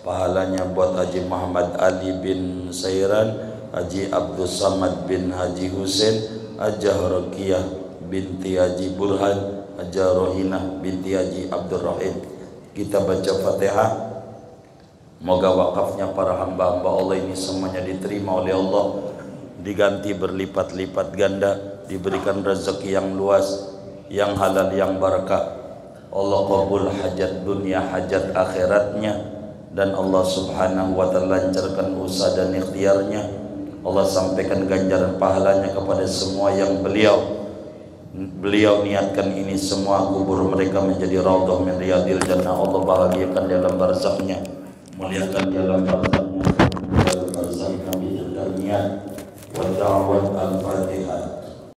Pahalanya buat Haji Muhammad Ali bin Sairan, Haji Abdul Samad bin Haji Husin, Hajah Rokiyah binti Haji Burhan, Hajah Rohinah binti Haji Abdul Rahim. Kita baca Fatihah. Moga wakafnya para hamba-hamba Allah ini semuanya diterima oleh Allah, diganti berlipat-lipat ganda, diberikan rezeki yang luas, yang halal, yang barakah. Allah kabul hajat dunia, hajat akhiratnya, dan Allah subhanahu wa ta'ala lancarkan usaha dan ikhtiarnya. Allah sampaikan ganjaran pahalanya kepada semua yang beliau niatkan ini semua. Kubur mereka menjadi raudhah min riyadil jannah. Allah bahagiakan dalam barzaknya, muliakan dalam barzaknya, dalam barzakh kami berniat. Wa da'wat al-Fatihah.